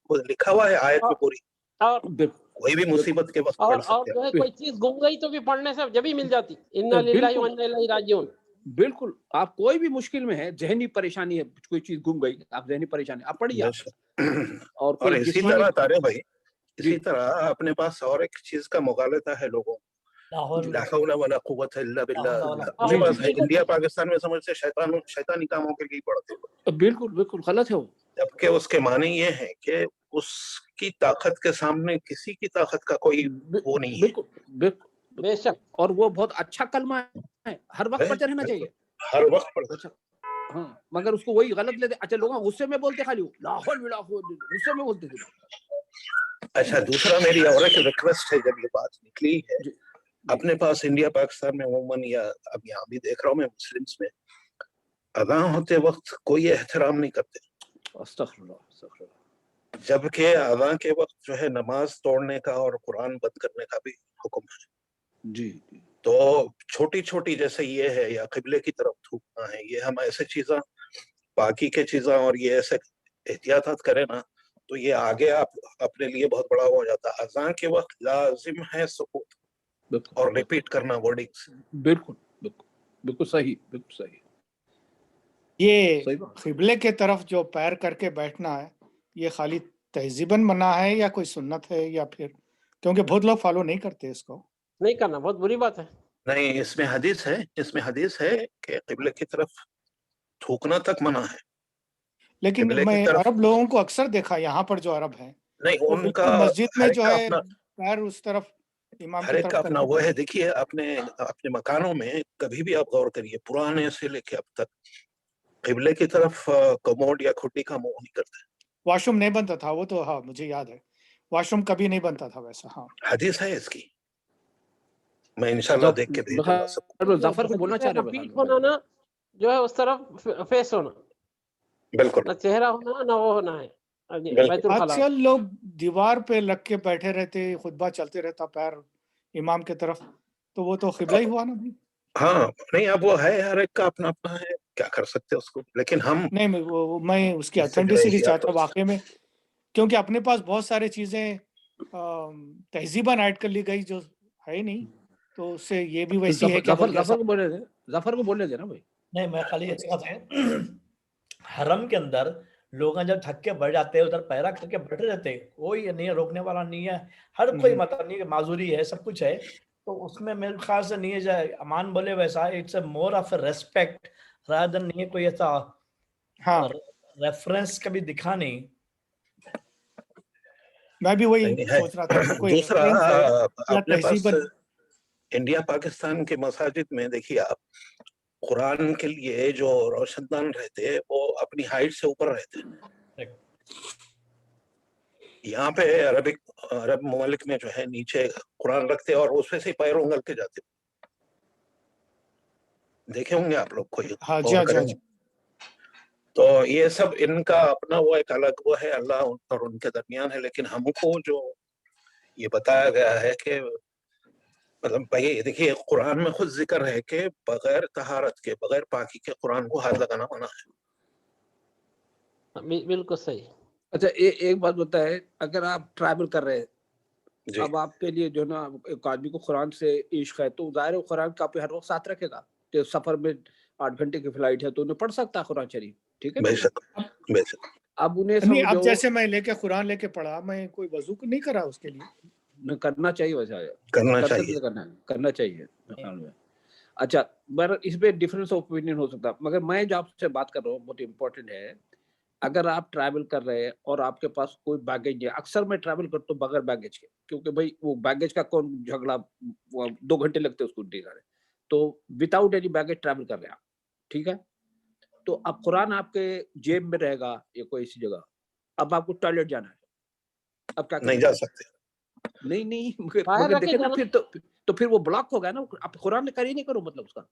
लिखा हुआ है आयत में पूरी, और कोई भी मुसीबत के वक्त पढ़ सकते हैं। और जो है कोई चीज गुम गई तो भी पढ़ने से जब ही मिल जाती। इन्ना लिल्लाहि व इन्ना इलैहि राजिऊन। बिल्कुल, आप कोई भी मुश्किल में है, जहनी परेशानी है, कोई चीज गुम गई, आप जहनी परेशानी, आप पढ़िए। और इसी तरह तारे भाई, इसी तरह अपने पास और एक चीज का मुगालता है लोगों, ला हौला वला कुव्वता इल्ला बिल्लाह। इंडिया पाकिस्तान में समझ से शैतानी कामों के लिए पढ़ते हो। बिल्कुल बिल्कुल गलत है वो, जबकि उसके माने ये है कि उसकी ताकत के सामने किसी की ताकत का कोई वो नहीं है। बिल्कुल बेशक, और वो बहुत अच्छा कलमा है, हर वक्त पढ़ते रहना चाहिए, हर वक्त पढ़ते। हाँ, मगर उसको वही गलत लेते। अच्छा, लोग गुस्से में बोलते, खाली गुस्से में बोलते थे। अच्छा, दूसरा मेरी और एक रिक्वेस्ट है, जब ये बात निकली है अपने पास इंडिया पाकिस्तान में अमूमन, या अब यहाँ भी देख रहा हूँ मैं मुस्लिम्स में, अज़ान होते वक्त कोई एहतराम नहीं करते, जबकि अज़ान के वक्त जो है नमाज तोड़ने का और कुरान बंद करने का भी हुक्म है। जी। तो छोटी छोटी जैसे ये है, या किबले की तरफ थूकना है, ये हम ऐसे चीज़ा, बाकी के चीज़ा और ये ऐसे एहतियात करें ना, तो ये आगे आप अपने लिए बहुत बड़ा हो जाता है। अज़ान के वक्त लाजिम है सुकूत और रिपीट करना वर्डिंग्स। बिल्कुल बिल्कुल बिल्कुल सही, बिल्कुल सही। ये किबले के तरफ जो पैर करके बैठना है, ये खाली तहजीबन मना है या कोई सुन्नत है, या फिर क्योंकि बहुत लोग फॉलो नहीं करते इसको? नहीं करना बहुत बुरी बात है। नहीं, इसमें हदीस है कि किबले की तरफ थूकना तक मना है। लेकिन मैं अरब लोगों को अक्सर देखा, यहाँ पर जो अरब हैं, नहीं, उनका मस्जिद में जो है पैर उस तरफ इमाम की तरफ अपना वो है। देखिए, अपने मकानों में कभी भी आप गौर करिए, पुराने से लेके अब तक किबले की तरफ कमोड या खुट्टी का मुंह नहीं करते। वॉशरूम नहीं बनता था वो तो, हाँ मुझे याद है, वॉशरूम कभी नहीं बनता था वैसा। हाँ, हदीस है इसकी, मैं इंशाल्लाह देख के भेजूंगा सबको। जफर को बोलना चाह रहे हो, पीठ होना ना जो है उस तरफ फेस होना, बिल्कुल ना चेहरा होना ना वो होना है। आजकल लोग दीवार पे लग के बैठे रहते, खुतबा चलते रहता पैर इमाम के तरफ, तो वो तो किबला ही हुआ ना भाई। हाँ, नहीं, अब वो है, हर एक का अपना अपना है, क्या कर सकते हैं उसको। लेकिन हम नहीं, मैं उसकी ऑथेंटिसिटी चाहता वाकई में, क्योंकि अपने पास बहुत सारी चीजें तहजीबन ऐड कर ली गई जो है नहीं, तो उससे ये भी वैसी है कि जफर को बोले थे ना भाई। नहीं, मैं खाली ऐसी बात है, हरम के अंदर लोग जब थक के बैठ जाते हैं उधर पैरा करके बैठे रहते हैं, कोई नहीं है रोकने वाला नहीं है, हर कोई मतलब नहीं है, माजूरी है, सब कुछ है, तो उसमें मेरे ख्याल से नहीं है जाए अमान बोले वैसा, it's a more of a respect rather नहीं है कोई ऐसा। हाँ, रेफरेंस कभी दिखा नहीं। मैं भी वही सोच रहा था कि कोई दूसरा अपने पास इंडिया पाकिस्तान के मसाजिद में देखिए आप, कुरान के लिए जो रोशनदान रहते हैं वो अपनी हाइट से ऊपर रहते हैं। यहाँ पे अरब ममालिक में जो है नीचे कुरान रखते हैं और उसमें से पैर उंगल के जाते, देखे होंगे आप लोग कोई। हाँ जी। तो ये सब इनका अपना वो एक अलग वो है, अल्लाह और उनके दरमियान है। लेकिन हमको जो ये बताया गया है कि मतलब भाई देखिए, कुरान में खुद जिक्र है कि बगैर तहारत के, बगैर पाकी के कुरान को हाथ लगाना मना है। बिल्कुल सही। अच्छा, एक बात होता है, अगर आप ट्रैवल कर रहे हैं, अब आपके लिए जो ना एक आदमी को कुरान से इश्क है, तो जाहिर है कुरान का पे हर वक्त साथ रखेगा। तो सफर में 8 घंटे की फ्लाइट है तो उन्हें पढ़ सकता है कुरान शरीफ, ठीक है। बेशक। अब उन्हें नहीं, अब जैसे मैं लेके कुरान लेके पढ़ा, मैं कोई वजू नहीं करा उसके लिए। करना चाहिए वैसा, करना चाहिए। अच्छा, पर इसमें डिफरेंस ऑफ ओपिनियन हो सकता है, मगर मैं जो आपसे बात कर रहा हूँ बहुत इंपॉर्टेंट है। अगर आप ट्रैवल कर रहे हैं और आपके पास कोई बैगेज नहीं है, अक्सर मैं ट्रैवल करता हूँ बगैर बैगेज के, क्योंकि भाई वो बैगेज का कौन झगड़ा, 2 घंटे लगते हैं उसको निकालने, तो विदाउट एनी बैगेज ट्रैवल कर रहे हैं आप, ठीक है। तो अब कुरान आपके जेब में रहेगा या कोई ऐसी जगह, अब आपको टॉयलेट जाना है, अब क्या नहीं जा सकते। नहीं मगर देखे ना, फिर तो फिर वो ब्लॉक हो गया ना। आप कुरान ने करी नहीं करो मतलब उसका।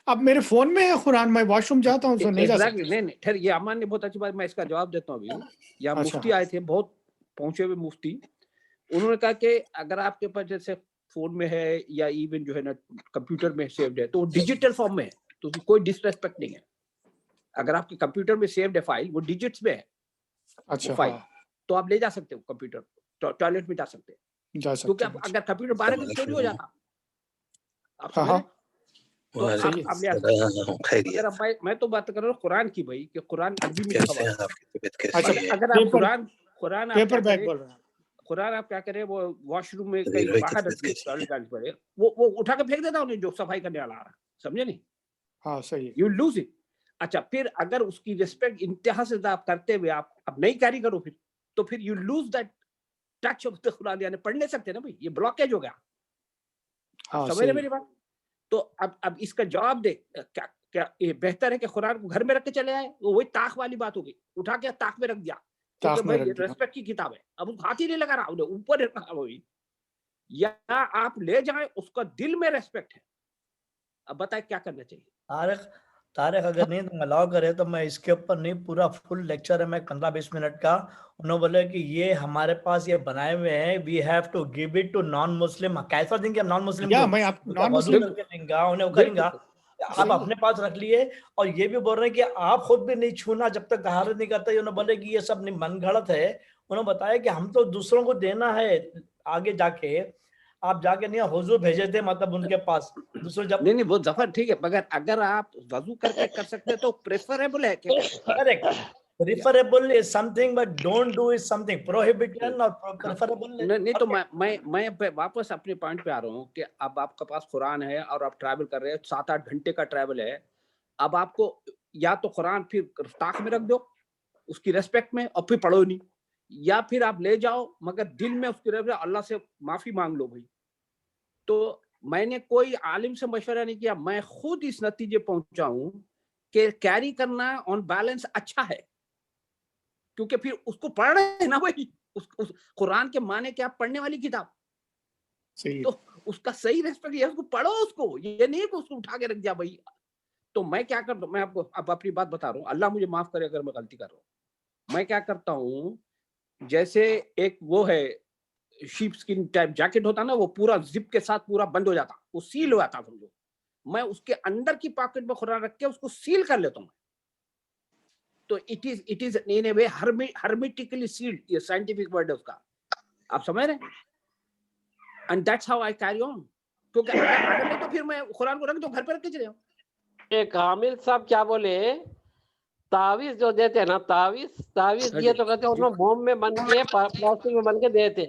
अब मेरे फोन में है कुरान, मैं वॉशरूम जाता हूँ तो नहीं जा सकता। नहीं ठहर, ये अमान ने बहुत अच्छी बात, मैं इसका जवाब देता हूँ अभी। यहाँ मुफ्ती आए थे, बहुत पहुंचे हुए मुफ्ती, उन्होंने कहा कि अगर आपके पास जैसे फोन में है या इवन जो है ना कंप्यूटर में सेव्ड है, तो डिजिटल फॉर्म में है, तो कोई डिसरेस्पेक्ट नहीं है। अगर आपके कंप्यूटर में सेव्ड है फाइल, वो डिजिट्स में है, अच्छा फाइल, तो आप ले जा सकते हो कंप्यूटर, टॉयलेट में जा सकते हैं, क्योंकि अगर कंप्यूटर 12 घंटे चोरी हो जाता, आप समझ, तो आप ले आ सकते। मैं तो बात कर रहा हूँ कुरान की भाई, कि कुरान अरबी में लिखा हुआ है। अगर आप कुरान पेपर बैग बोल रहे हैं, कुरान आप क्या करें, वो वॉशरूम में कहीं बाहर रख दिए, टॉयलेट जाने पड़े, वो उठा के फेंक देता उन्हें जो सफाई करने वाला आ रहा, समझे नहीं। हाँ सही, यू लूज इट। अच्छा, फिर अगर उसकी रिस्पेक्ट इंतहा से आप करते हुए आप अब नहीं कैरी करो, फिर तो फिर you lose that touch of the Quran, यानी पढ़ नहीं सकते ना भाई, ये ब्लॉकेज हो गया। समझ रहे मेरी बात। तो अब इसका जवाब दे, क्या ये बेहतर है कि कुरान को घर में रख के चले आए, वो वही ताक वाली बात हो गई, उठा के ताक में रख दिया, क्योंकि भाई ये रेस्पेक्ट की किताब है, अब उसको हाथ ही नहीं लगा रहा, उन्हें ऊपर रखा हुई, या आप ले जाए, उसका दिल में रेस्पेक्ट है। अब बताए क्या करना चाहिए। तारिक अगर नहीं तुम अलाउ करे तो मैं इसके ऊपर नहीं, पूरा फुल लेक्चर है, मैं 15-20 मिनट का। उन्होंने बोले कि ये हमारे पास ये बनाए हुए हैं, we have to give it to non Muslim. कैसा देंगे नॉन मुस्लिम को? मैं आप नॉन मुस्लिम देंगे, उन्हें करेंगे, आप अपने पास रख लिए। और ये भी बोल रहे हैं कि आप खुद भी नहीं छूना जब तक तहारत नहीं करते। उन्होंने बोले कि ये सब मन गढ़ंत है। उन्होंने बताया कि हम तो दूसरों को देना है आगे जाके, आप जाके नहीं हुजूर भेजे थे मतलब उनके पास दूसरे जब नहीं वो जफर ठीक है, मगर अगर आप वजू करके कर सकते हैं तो प्रेफरेबल है कि correct preferable is something but don't do is something prohibited और प्रेफरेबल नहीं तो मैं वापस अपने पॉइंट पे आ रहा हूँ कि अब आपके पास कुरान है और आप ट्रैवल कर रहे हैं, 7-8 घंटे का ट्रैवल है, अब आपको या तो कुरान फिर ताक में रख दो उसकी रेस्पेक्ट में और फिर पढ़ो नहीं, या फिर आप ले जाओ मगर दिल में उसकी अल्लाह से माफी मांग लो भाई। तो मैंने कोई आलिम से मशवरा नहीं किया, मैं खुद इस नतीजे पहुंचा हूं कि कैरी करना ऑन बैलेंस अच्छा है, क्योंकि फिर उसको पढ़ रहे हैं ना भाई, उस कुरान के माने क्या पढ़ने वाली किताब, तो उसका सही रेस्पेक्ट है, उसको पढ़ो, उसको ये नहीं कि उसको उठा के रख दिया भाई। तो मैं क्या करता हूँ, मैं आपको अब अपनी बात बता रहा हूँ, अल्लाह मुझे माफ करे अगर मैं गलती कर रहा हूँ। मैं क्या करता हूँ, जैसे एक वो है शीप स्किन टाइप जैकेट होता ना, वो पूरा जिप के साथ पूरा बंद हो जाता, वो सील हो जाता समझो, मैं उसके अंदर की पॉकेट में कुरान रख के उसको सील कर लेता हूँ। तो it is in a way hermetically sealed, ये साइंटिफिक वर्ड है उसका, आप समझ रहे हैं? And that's how I carry on, क्योंकि अगर नहीं तो फिर मैं कुरान को रख दो घर पे रख के चले जाऊं। एक हामिल साहब क्या बोले, तावीज जो देते हैं ना, तावीज दिए तो कहते हैं उसमें मोम में बन के प्लास्टिक में बन के देते,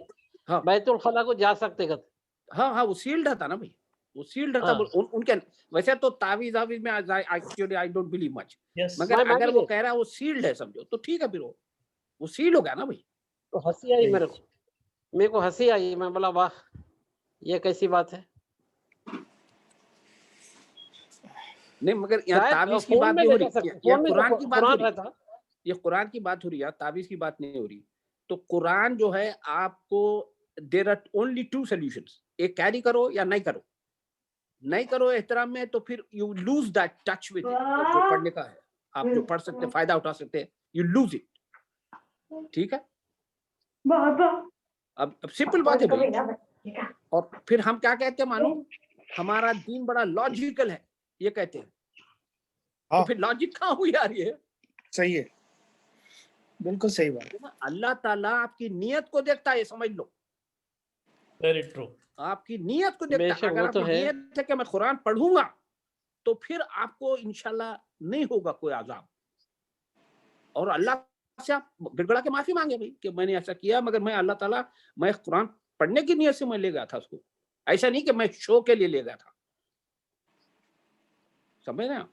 हाँ बैतुल खला को जा सकते कहते। हाँ वो सील्ड रहता ना भाई, वो सील्ड रहता। उनके वैसे तो तावीज में actually I don't believe much, मगर अगर वो कह रहा है वो सील्ड है समझो तो ठीक है, फिर वो सील हो गया ना भाई। तो हंसी आई मेरे को हंसी आई, मैं बोला वाह ये कैसी बात है। नहीं मगर यहाँ तावीज की बात नहीं हो रही, कुरान की बात हो रही, ये कुरान की बात हो रही है, तावीज की बात नहीं हो रही। तो कुरान जो है आपको, देयर आर ओनली 2 सॉल्यूशंस, एक कैरी करो या नहीं करो, नहीं करो एहतराम में, तो फिर you lose that touch with जो पढ़ने का है, आप जो पढ़ सकते हैं, फायदा उठा सकते हैं, यू लूज इट, ठीक है। अब सिंपल बात है भाई। और फिर हम क्या कहते हैं, मानो हमारा दीन बड़ा लॉजिकल है ये कहते हैं, तो फिर लॉजिक कहाँ हुई यार, ये सही है, बिल्कुल सही बात है। अल्लाह ताला आपकी नियत को देखता है, ये समझ लो। वेरी ट्रू, आपकी नियत को देखता है। अगर आपकी नियत है कि मैं कुरान पढ़ूंगा तो फिर आपको इंशाल्लाह नहीं होगा कोई अजाब, और अल्लाह से आप गिड़गड़ा के माफी मांगे भाई कि मैंने ऐसा किया, मगर मैं अल्लाह ताला, मैं कुरान पढ़ने की नियत से मैं ले गया था उसको, ऐसा नहीं कि मैं शो के लिए ले गया था, समझ रहे हैं?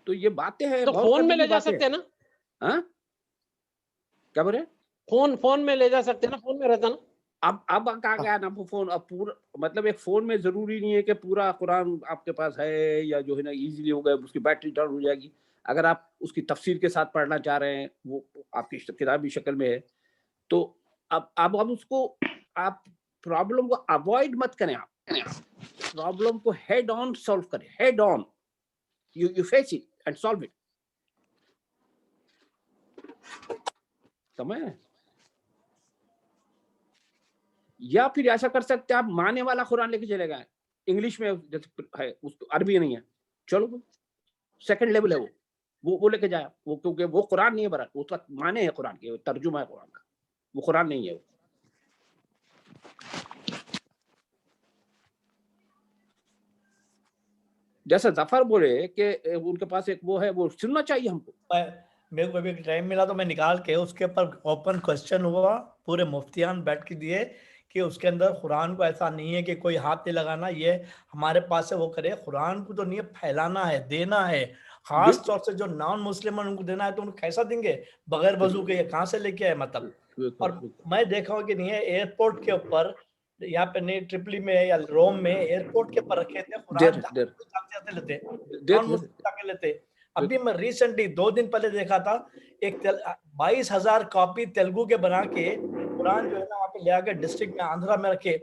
तो ये बातें हैं। तो फोन में ले जा सकते हैं ना? हाँ क्या बोले? फोन में ले जा सकते हैं ना, फोन में रहता ना। अब कहा गया ना फोन, अब पूरा मतलब एक फोन में जरूरी नहीं है कि पूरा कुरान आपके पास है, या जो है ना इजीली हो गया, उसकी बैटरी डाउन हो जाएगी। अगर आप उसकी तफसीर के साथ पढ़ना चाह रहे हैं, वो आपकी किताबी शक्ल में है, तो अब उसको आप प्रॉब्लम को अवॉइड मत करें, आप प्रॉब्लम को हेड ऑन सॉल्व करें, head on, you face it and solve it, समझ? या फिर ऐसा कर सकते हैं आप, माने वाला कुरान लेके चले गए, इंग्लिश में जैसे है, उसको अरबी नहीं है, चलो सेकंड लेवल है वो लेके जाए वो, क्योंकि वो कुरान नहीं है बरा, वो तो माने है कुरान के, तर्जुमा है कुरान का, वो कुरान नहीं है वो। जैसा जफर बोले कि उनके पास एक वो है, वो सुनना चाहिए हमको। मेरे को अभी टाइम मिला तो मैं निकाल के उसके ऊपर ओपन क्वेश्चन हुआ, पूरे मुफ्तियान बैठ के दिए कि उसके अंदर कुरान को ऐसा नहीं है कि कोई हाथ नहीं लगाना, ये हमारे पास है वो करे, कुरान को तो नहीं फैलाना है, देना है, खास तौर से जो नॉन मुस्लिम उनको देना है, तो उनको कैसा देंगे बगैर वजू के, ये कहाँ से लेके आए मतलब। और मैं देखा हूँ कि नहीं है एयरपोर्ट के ऊपर, यहाँ पे नहीं ट्रिपली में या रोम में एयरपोर्ट के ऊपर रखे थे कुरान, लेते नॉन मुस्लिम लेते। अभी मैं रिसेंटली 2 दिन पहले देखा था, एक 22,000 कॉपी तेलुगु के बना के कुरान जो है ना वहाँ पे ले आके डिस्ट्रिक्ट में आंध्रा में रखे।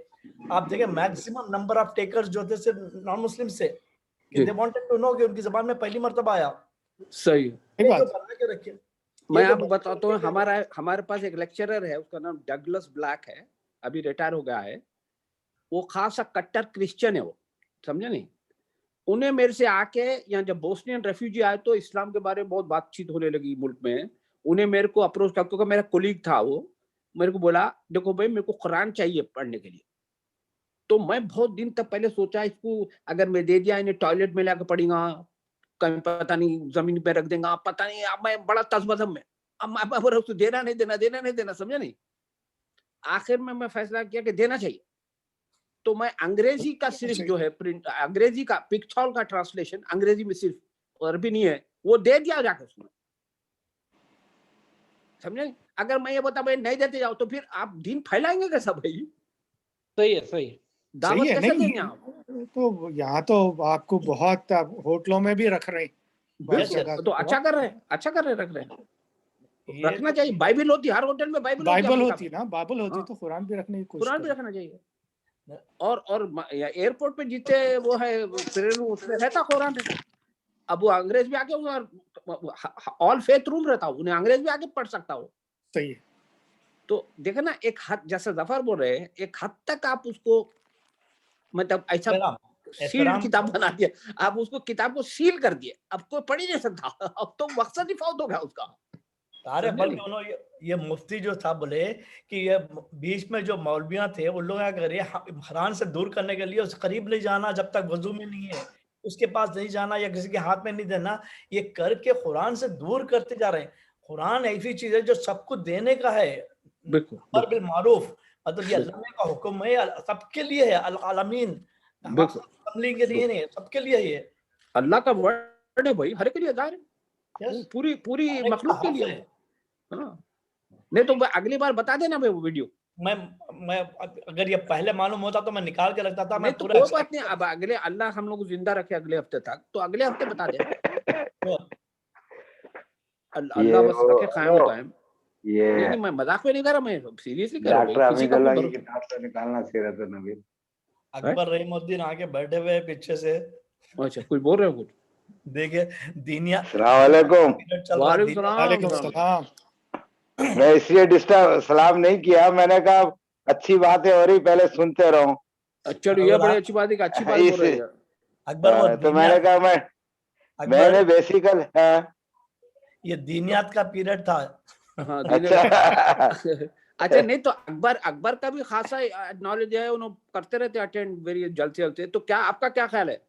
आप देखें मैक्सिमम नंबर ऑफ टेकर्स जो थे सिर्फ नॉन मुस्लिम से, कि दे वांटेड टू नो कि उनकी जुबान में पहली मर्तबा आया। सही रखे। मैं आपको बताता हूँ, हमारे पास एक लेक्चरर है, उसका नाम डगलस ब्लैक है, अभी रिटायर हो गया है, वो खासा कट्टर क्रिश्चियन है वो, समझे नहीं? उन्हें मेरे से आके, यहाँ जब बोस्नियन रेफ्यूजी आए तो इस्लाम के बारे में बहुत बातचीत होने लगी मुल्क में, उन्हें मेरे को अप्रोच किया, क्योंकि मेरा कोलीग था वो, मेरे को बोला देखो भाई मेरे को कुरान चाहिए पढ़ने के लिए। तो मैं बहुत दिन तक पहले सोचा इसको अगर मैं दे दिया इन्हें टॉयलेट में लाकर पढ़ेगा, कहीं पता नहीं जमीन पे रख देगा, पता नहीं। अब मैं बड़ा तसबदम में, अब मैं बोला उसको देना नहीं देना, समझे नहीं। आखिर में मैं फैसला किया कि देना चाहिए। तो मैं अंग्रेजी का सिर्फ जो है प्रिंट, अंग्रेजी का पिक्चॉल का ट्रांसलेशन अंग्रेजी में सिर्फ, अरबी नहीं है, वो दे दिया जाकर उसमें, समझे। अगर मैं ये बता भाई नहीं देते जाओ तो फिर आप दिन फैलाएंगे कैसा भाई? सही है, सही है। दावत कैसे नहीं देंगे आप? तो यहाँ तो आपको बहुत होटलों में भी रख रहे हैं, तो अच्छा कर रहे हैं, रख रहे हैं। रखना चाहिए। बाइबल होती हर होटल में, बाइबल होती ना, बाइबल होती तो कुरान भी रखने की कोशिश, कुरान भी रखना चाहिए। और एयरपोर्ट पे जितने वो है उसमें रहता कुरान रहता। अब वो अंग्रेज भी आके ऑल फेथ रूम रहता, उन्हें अंग्रेज भी आके पढ़ सकता हो। सही है। तो देखो ना, एक हद, जैसे जफर बोल रहे हैं, एक हद तक आप उसको मतलब ऐसा सील किताब बना दिया, आप उसको किताब को सील कर दिए, अब कोई पढ़ ही नहीं सकता। अब तो मकसद ही फौत हो गया उसका। अरे बल्कि उन्होंने ये मुफ्ती जो था बोले कि ये बीच में जो मौलवियां थे उन लोग क्या करिए, हराम से दूर करने के लिए उस करीब नहीं जाना जब तक वजू में नहीं है, उसके पास नहीं जाना या किसी के हाथ में नहीं देना, ये करके कुरान से दूर करते जा रहे हैं। कुरान ऐसी चीज है जो सबको देने का है, बिल्कुल बिल मारूफ, मतलब ये अल्लाह का हुक्म है, सबके लिए है, अल आलमीन, के लिए नहीं, सबके लिए ये अल्लाह का वर्ड है भाई, हर के लिए जाहिर है, पूरी मखलूक के लिए। हाँ, नहीं तो अगली बार बता देना भाई वो वीडियो। मैं अगर ये पहले मालूम होता तो मैं निकाल के रखता था। मैं तो कोई बात नहीं, अब अगले, अल्लाह हम लोग जिंदा रखे अगले हफ्ते तक, तो अगले हफ्ते बता दे। अल्लाह बस रखे कायम। ये नहीं, मैं मजाक में नहीं कर रहा, मैं सीरियसली कर रहा हूँ। किसी का भी किताब से निकालना चाहिए था नबी। अकबर रहीमुद्दीन आके बैठे हुए पीछे से। अच्छा, कुछ बोल रहे हो? कुछ देखिए दीनिया। वालेकुम सलाम। मैं इसलिए डिस्टर्ब सलाम नहीं किया, मैंने कहा अच्छी बातें हो रही, पहले सुनते रहो। अच्छा, ये बड़ी अच्छी बात है कि अच्छी बात बोल रहे हैं अकबर। तो मैंने कहा मैंने बेसिकल ये दीनियात का पीरियड था। हाँ, अच्छा, नहीं तो अकबर का भी खासा नॉलेज है, उन्होंने करते रहते अटेंड वेरी जल्द से जल्द। तो क्या आपका क्या ख्याल है?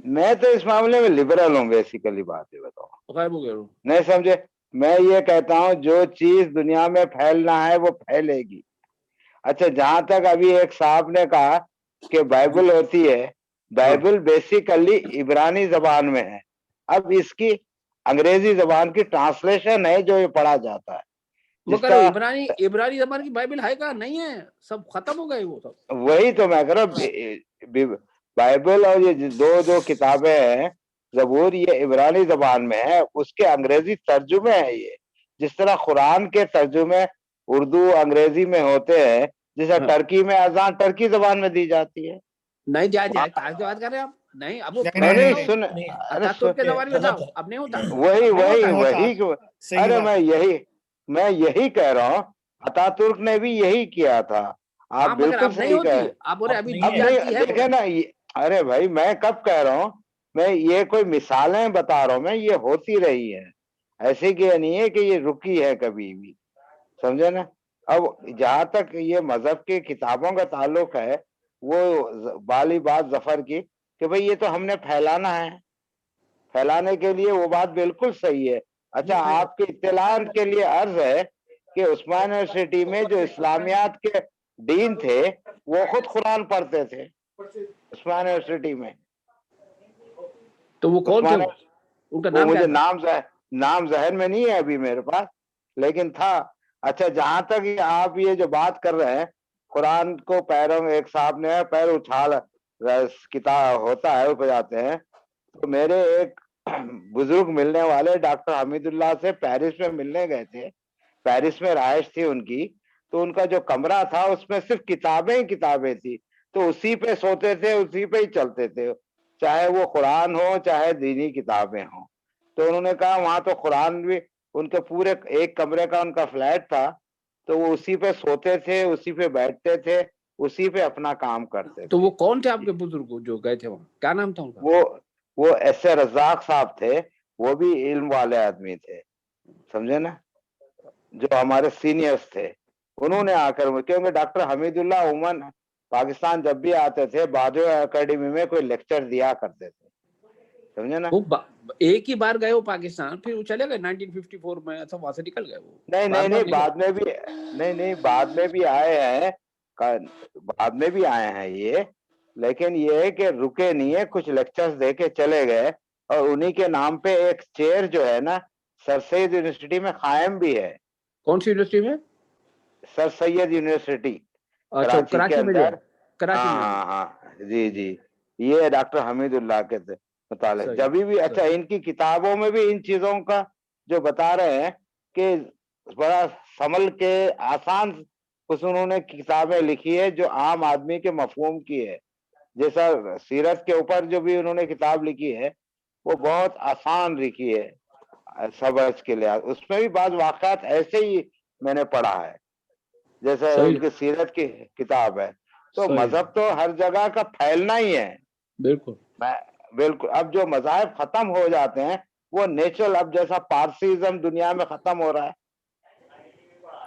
मैं तो इस मामले में लिबरल हूँ, बेसिकली बात है, बताओ नहीं समझे। मैं ये कहता हूँ जो चीज दुनिया में फैलना है वो फैलेगी। अच्छा, जहां तक अभी एक साहब ने कहा कि बाइबल होती है, बाइबल बेसिकली इब्रानी जबान में है। अब इसकी अंग्रेजी जबान की ट्रांसलेशन है जो ये पढ़ा जाता है। मगर इब्रानी जबान की बाइबल है का? नहीं है, सब खत्म हो गए वो सब। वही तो मैं कह रहा हूँ, बाइबल और ये दो किताबें हैं, ज़बूर, ये इब्रानी जबान में है, उसके अंग्रेजी तर्जुमे है। ये जिस तरह कुरान के तर्जुमे उर्दू अंग्रेजी में होते हैं, जैसे टर्की में अजान टर्की जबान में दी जाती है। नहीं जाए बात कर रहे हैं आप? नहीं, अब सुन, के जमाने में बताओ, अब नहीं होता। वही अरे मैं यही कह रहा हूँ, अतातुर्क ने भी यही किया था। आप बिल्कुल सही कह रहे हैं। आप बोले अभी देखे ना, अरे भाई मैं कब कह रहा हूँ, मैं ये कोई मिसालें बता रहा हूँ, मैं ये होती रही है, ऐसे कि नहीं है कि ये रुकी है कभी भी, समझे ना। अब जहां तक ये मजहब की किताबों का ताल्लुक है, वो वाली बात जफर की कि भाई ये तो हमने फैलाना है, फैलाने के लिए वो बात बिल्कुल सही है। अच्छा, आपके इत्तलात के लिए अर्ज है कि उस्मान यूनिवर्सिटी में जो इस्लामियात के डीन थे वो खुद कुरान पढ़ते थे उस्मान यूनिवर्सिटी में। तो वो कौन थे? उनका नाम मुझे नाम जहन में नहीं है अभी मेरे पास, लेकिन था। अच्छा, जहां तक आप ये जो बात कर रहे हैं, कुरान को पैरों में, एक साहब ने पैर उछाल किताब होता है, ऊपर जाते हैं, तो मेरे एक बुजुर्ग मिलने वाले डॉक्टर हमीदुल्लाह से पेरिस में मिलने गए थे। पेरिस में रहायश थी उनकी, तो उनका जो कमरा था उसमें सिर्फ किताबें ही किताबें थी, तो उसी पे सोते थे, उसी पे ही चलते थे, चाहे वो कुरान हो चाहे दीनी किताबें हो। तो उन्होंने कहा वहां तो कुरान भी, उनके पूरे एक कमरे का उनका फ्लैट था, तो वो उसी पे सोते थे, उसी पे बैठते थे, उसी पे अपना काम करते थे। तो वो कौन थे आपके बुजुर्ग जो गए थे वहाँ? क्या नाम था उनका? वो एस.ए. रज़ाक साहब थे, वो भी इल्म वाले आदमी थे, समझे ना, जो हमारे सीनियर्स थे। उन्होंने आकर, क्योंकि डॉक्टर हमीदुल्लाह उमन पाकिस्तान जब भी आते थे बाजो एकेडमी में कोई लेक्चर दिया करते थे, समझे ना। वो एक ही बार गए वो पाकिस्तान, फिर वो चले गए 1954 में, अच्छा वहां से निकल गए वो। नहीं बाद में भी नहीं बाद में भी आए हैं, बाद में भी आए हैं ये, लेकिन ये है कि रुके नहीं है, कुछ लेक्चर्स दे के चले गए। और उन्हीं के नाम पे एक चेयर जो है ना सर सैयद यूनिवर्सिटी में कायम भी है। कौन सी यूनिवर्सिटी में? सर सैयद यूनिवर्सिटी अच्छा, कराची के अंदर। कराची में। हाँ जी, ये डॉक्टर हमीदुल्लाह के मुतालिक जब भी। अच्छा, इनकी किताबों में भी इन चीजों का जो बता रहे हैं कि बड़ा संभल के आसान कुछ उन्होंने किताबें लिखी है जो आम आदमी के मफहूम की है। जैसा सीरत के ऊपर जो भी उन्होंने किताब लिखी है वो बहुत आसान लिखी है समझ के लिए। उसमें भी बाद वाक़यात ऐसे ही मैंने पढ़ा है जैसे उनकी सीरत की किताब है। तो मजहब तो हर जगह का फैलना ही है। बिल्कुल। अब जो मज़ाहिब खत्म हो जाते हैं वो नेचुरल, अब जैसा पारसीज़म दुनिया में खत्म हो रहा है,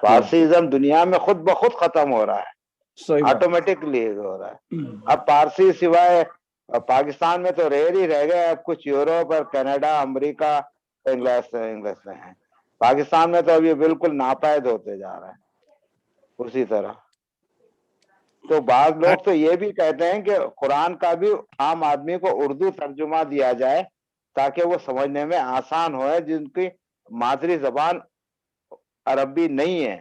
पारसीज़म दुनिया में खुद ब खुद खत्म हो रहा है, ऑटोमेटिकली हो रहा है। अब पारसी सिवाय पाकिस्तान में तो रेयर ही रह गए, अब कुछ यूरोप और कनाडा, अमेरिका, इंग्लिश में है। पाकिस्तान में तो अभी बिल्कुल नापैद होते जा रहा है उसी तरह। तो बाद लोग तो ये भी कहते हैं कि कुरान का भी आम आदमी को उर्दू तर्जुमा दिया जाए ताकि वो समझने में आसान हो, जिनकी मादरी जबान अरबी नहीं है।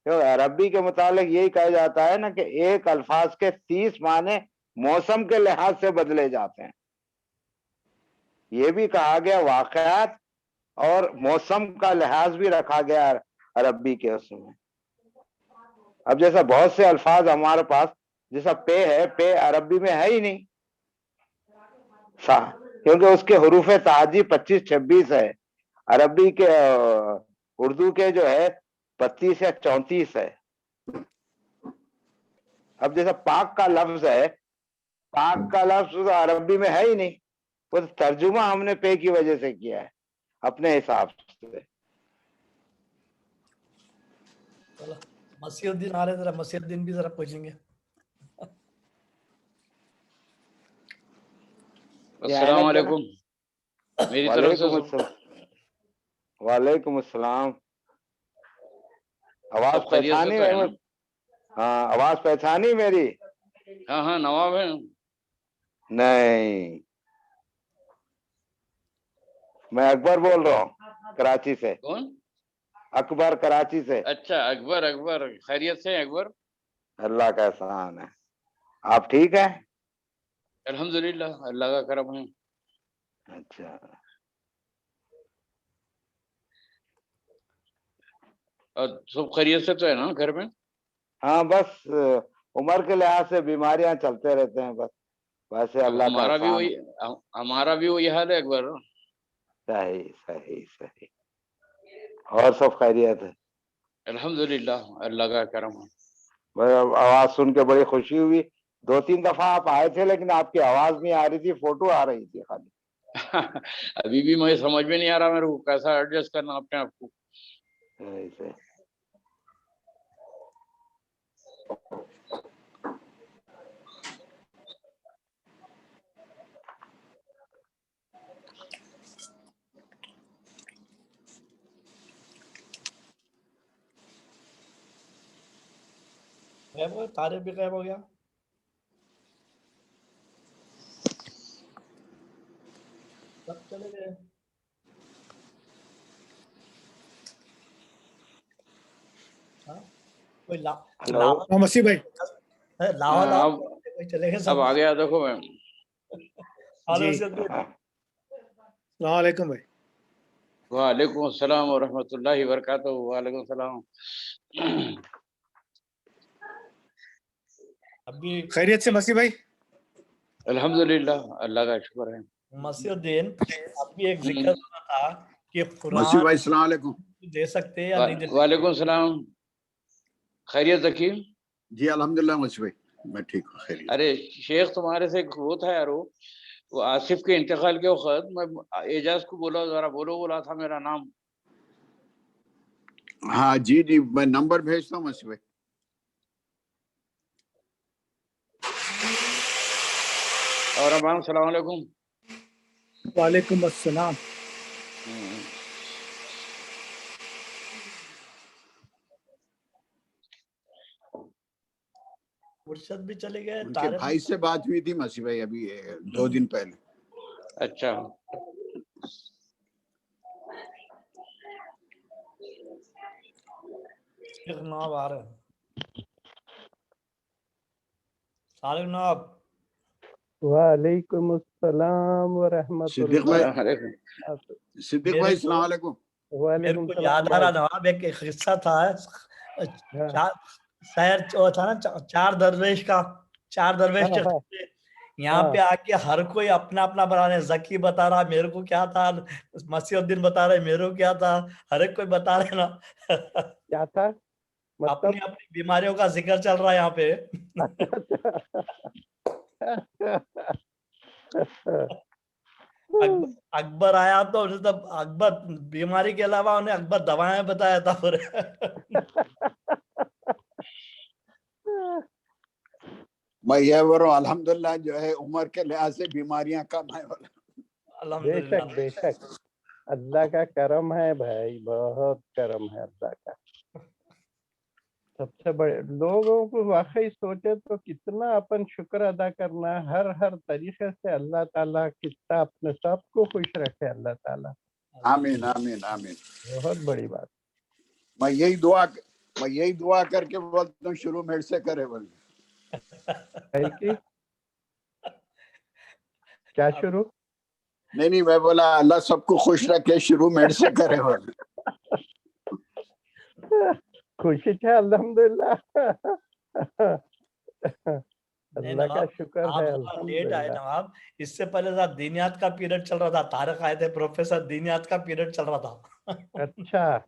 तो अरबी के मुतालिक यही कहा जाता है ना कि एक अल्फाज के 30 माने मौसम के लिहाज से बदले जाते हैं। ये भी कहा गया वाक़यात और मौसम का लिहाज भी रखा गया अरबी के उसमें। अब जैसा बहुत से अल्फाज हमारे पास, जैसा पे है, पे अरबी में है ही नहीं, क्योंकि उसके हरूफ ताजी 25-26 है। अरबी के उर्दू के जो है 32 या 34 है। अब जैसा पाक का लफ्ज है, पाक का लफ्ज अरबी में है ही नहीं, वो तर्जुमा हमने पे की वजह से किया है अपने हिसाब से। मसीहुद्दीन आ रहे, जरा मसीहुद्दीन भी जरा पूछेंगे। अस्सलाम वालेकुम। मेरी तरफ से वालेकुम अस्सलाम। आवाज पहचानी है? हाँ, आवाज पहचानी मेरी? हाँ नवाब है। नहीं, मैं अकबर बोल रहा हूँ कराची से। कौन? अकबर, कराची से। अच्छा अकबर, खैरियत से अकबर? अल्लाह का एहसान है। आप ठीक है? अल्हम्दुलिल्लाह, अल्लाह का करम है। अच्छा, और सब खैरियत से तो है ना घर में? हाँ, बस उम्र के लिहाज से बीमारियां चलते रहते हैं बस, वैसे अल्लाह का एहसान है। हमारा भी वही हाल है अकबर। सही सही सही। और सब खैरियत है? अल्हम्दुलिल्लाह, अल्लाह का करम है। आवाज सुन के बड़ी खुशी हुई। 2-3 दफा आप आए थे लेकिन आपकी आवाज नहीं आ रही थी, फोटो आ रही थी खाली। अभी भी मुझे समझ में नहीं आ रहा मेरे को कैसा एडजस्ट करना अपने आप को। ऐसे तारे भी गायब हो गया। सब चले गए। कोई हेलो मसीह भाई। लावा चले गए सब। अब आ गया देखो मैं। वालेकुम भाई। वालेकुम अस्सलाम व रहमतुल्लाहि व बरकातहू। वालेकुम सलाम। अभी खैरियत से मसीह भाई? अल्हम्दुलिल्लाह, अल्लाह का शुक्र है। मसीहुद्दीन, अभी एक जिक्र हो रहा था कि मसीह भाई सलाम अलैकुम। दे सकते हैं या नहीं दे सकते? वालेकुम सलाम। खैरियत ज़कीम? जी अल्हम्दुलिल्लाह मसीह भाई, मैं ठीक हूँ, खैरियत। अरे शेख, तुम्हारे से वो था यार, वो आसिफ के इंतकाल के वक्त मैं एजाज को बोला जरा बोला था मेरा नाम। हाँ जी जी, मैं नंबर भेजता हूँ मसीह भाई। और अमान सलाम अलैकुम। वालेकुम अस्सलाम। मुर्शद भी चले गए। उनके भाई से बात हुई थी मसीह भाई अभी 2 दिन पहले। अच्छा, नवाब आ रहे हैं। साले नवाब। वालेकुम अस्सलाम व रहमतुल्लाह। सिद्दीक भाई सलाम अलैकुम। मेरे को याद आ रहा नवाब, एक किस्सा था। शहर था ना, चार दरवेश का। चार दरवेश यहाँ पे आके हर कोई अपना अपना बता रहे। जकी बता रहा मेरे को क्या था, मसीहुद्दीन बता रहे मेरे को क्या था, हर एक कोई बता रहे ना क्या था, मतलब अपनी अपनी बीमारियों का जिक्र चल रहा है यहाँ पे। अकबर आया तो उन्हें तब अकबर बीमारी के अलावा उन्हें अकबर दवाएं बताया था पूरे। मैं ये बोल रहा हूँ अल्हम्दुलिल्लाह जो है उम्र के लिहाज से बीमारियां कम है। बेशक बेशक, अल्लाह का करम है भाई, बहुत करम है अल्लाह का। सबसे बड़े लोगों को वाकई सोचे तो कितना अपन शुक्र अदा करना है हर तरीके से। अल्लाह ताला कितना अपने सबको खुश रखे अल्लाह ताला। आमीन आमीन आमीन। बहुत बड़ी बात। मैं यही दुआ करके बोलता हूँ शुरू मेरे से करे बोल। की क्या शुरू? नहीं मैं बोला अल्लाह सबको खुश रखे, शुरू मेरे से करे बोल। खुशी है अल्हम्दुलिल्लाह। अल्लाह का शुक्र है लेट आए नवाब। इससे पहले था दीनियात का पीरियड चल रहा था, तारक आए थे प्रोफेसर, दीनियात का पीरियड चल रहा था। अच्छा,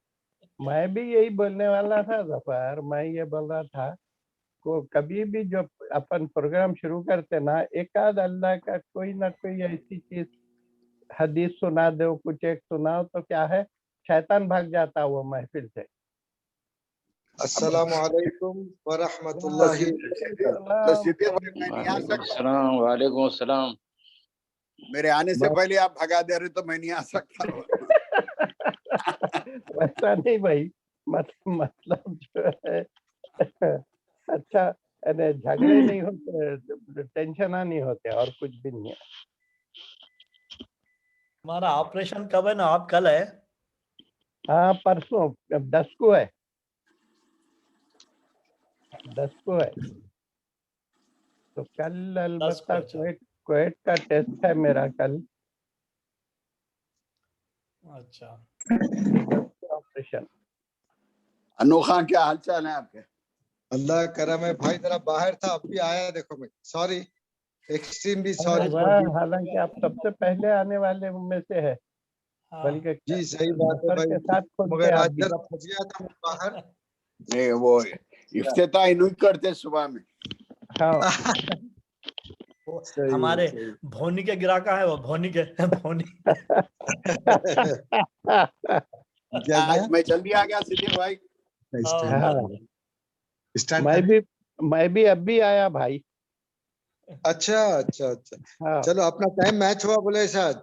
मैं भी यही बोलने वाला था जफर। मैं ये बोल रहा था को कभी भी जो अपन प्रोग्राम शुरू करते ना, एक आध अल्लाह का कोई ना कोई ऐसी चीज हदीस सुना दो, कुछ एक सुनाओ तो क्या है, शैतान भाग जाता वो महफिल से। अस्सलामु अलैकुम व रहमतुल्लाहि वालेकुम अस्सलाम। मेरे आने से पहले आप भगा दे रहे तो मैं नहीं आ सकता। वैसा नहीं भाई, मतलब जो है अच्छा, झगड़े नहीं होते, टेंशन नहीं होते, और कुछ भी नहीं है। हमारा ऑपरेशन कब है ना? आप कल है? हाँ परसों 10 को है, 10 को है। तो कल अलबत्ता क्वेट का टेस्ट है मेरा कल। अच्छा, ऑपरेशन। अनोखा क्या हाल चाल है आपके? अल्लाह करम है भाई, जरा बाहर था अब भी आया। देखो मैं सॉरी, एक्सट्रीमली सॉरी। हालांकि आप सबसे पहले आने वाले में से है, बल्कि जी सही बात है भाई, के साथ मगर आज जरा फंस गया था मैं बाहर। नहीं वो इफ्तिताह नहीं करते सुबह में। हाँ हमारे भोनी के गिराका है वो, भोनी के भोनी। आज मैं जल्दी आ गया सिद्दीक भाई। मैं भी अभी आया भाई। अच्छा अच्छा अच्छा, चलो अपना टाइम मैच हुआ बोले साहब।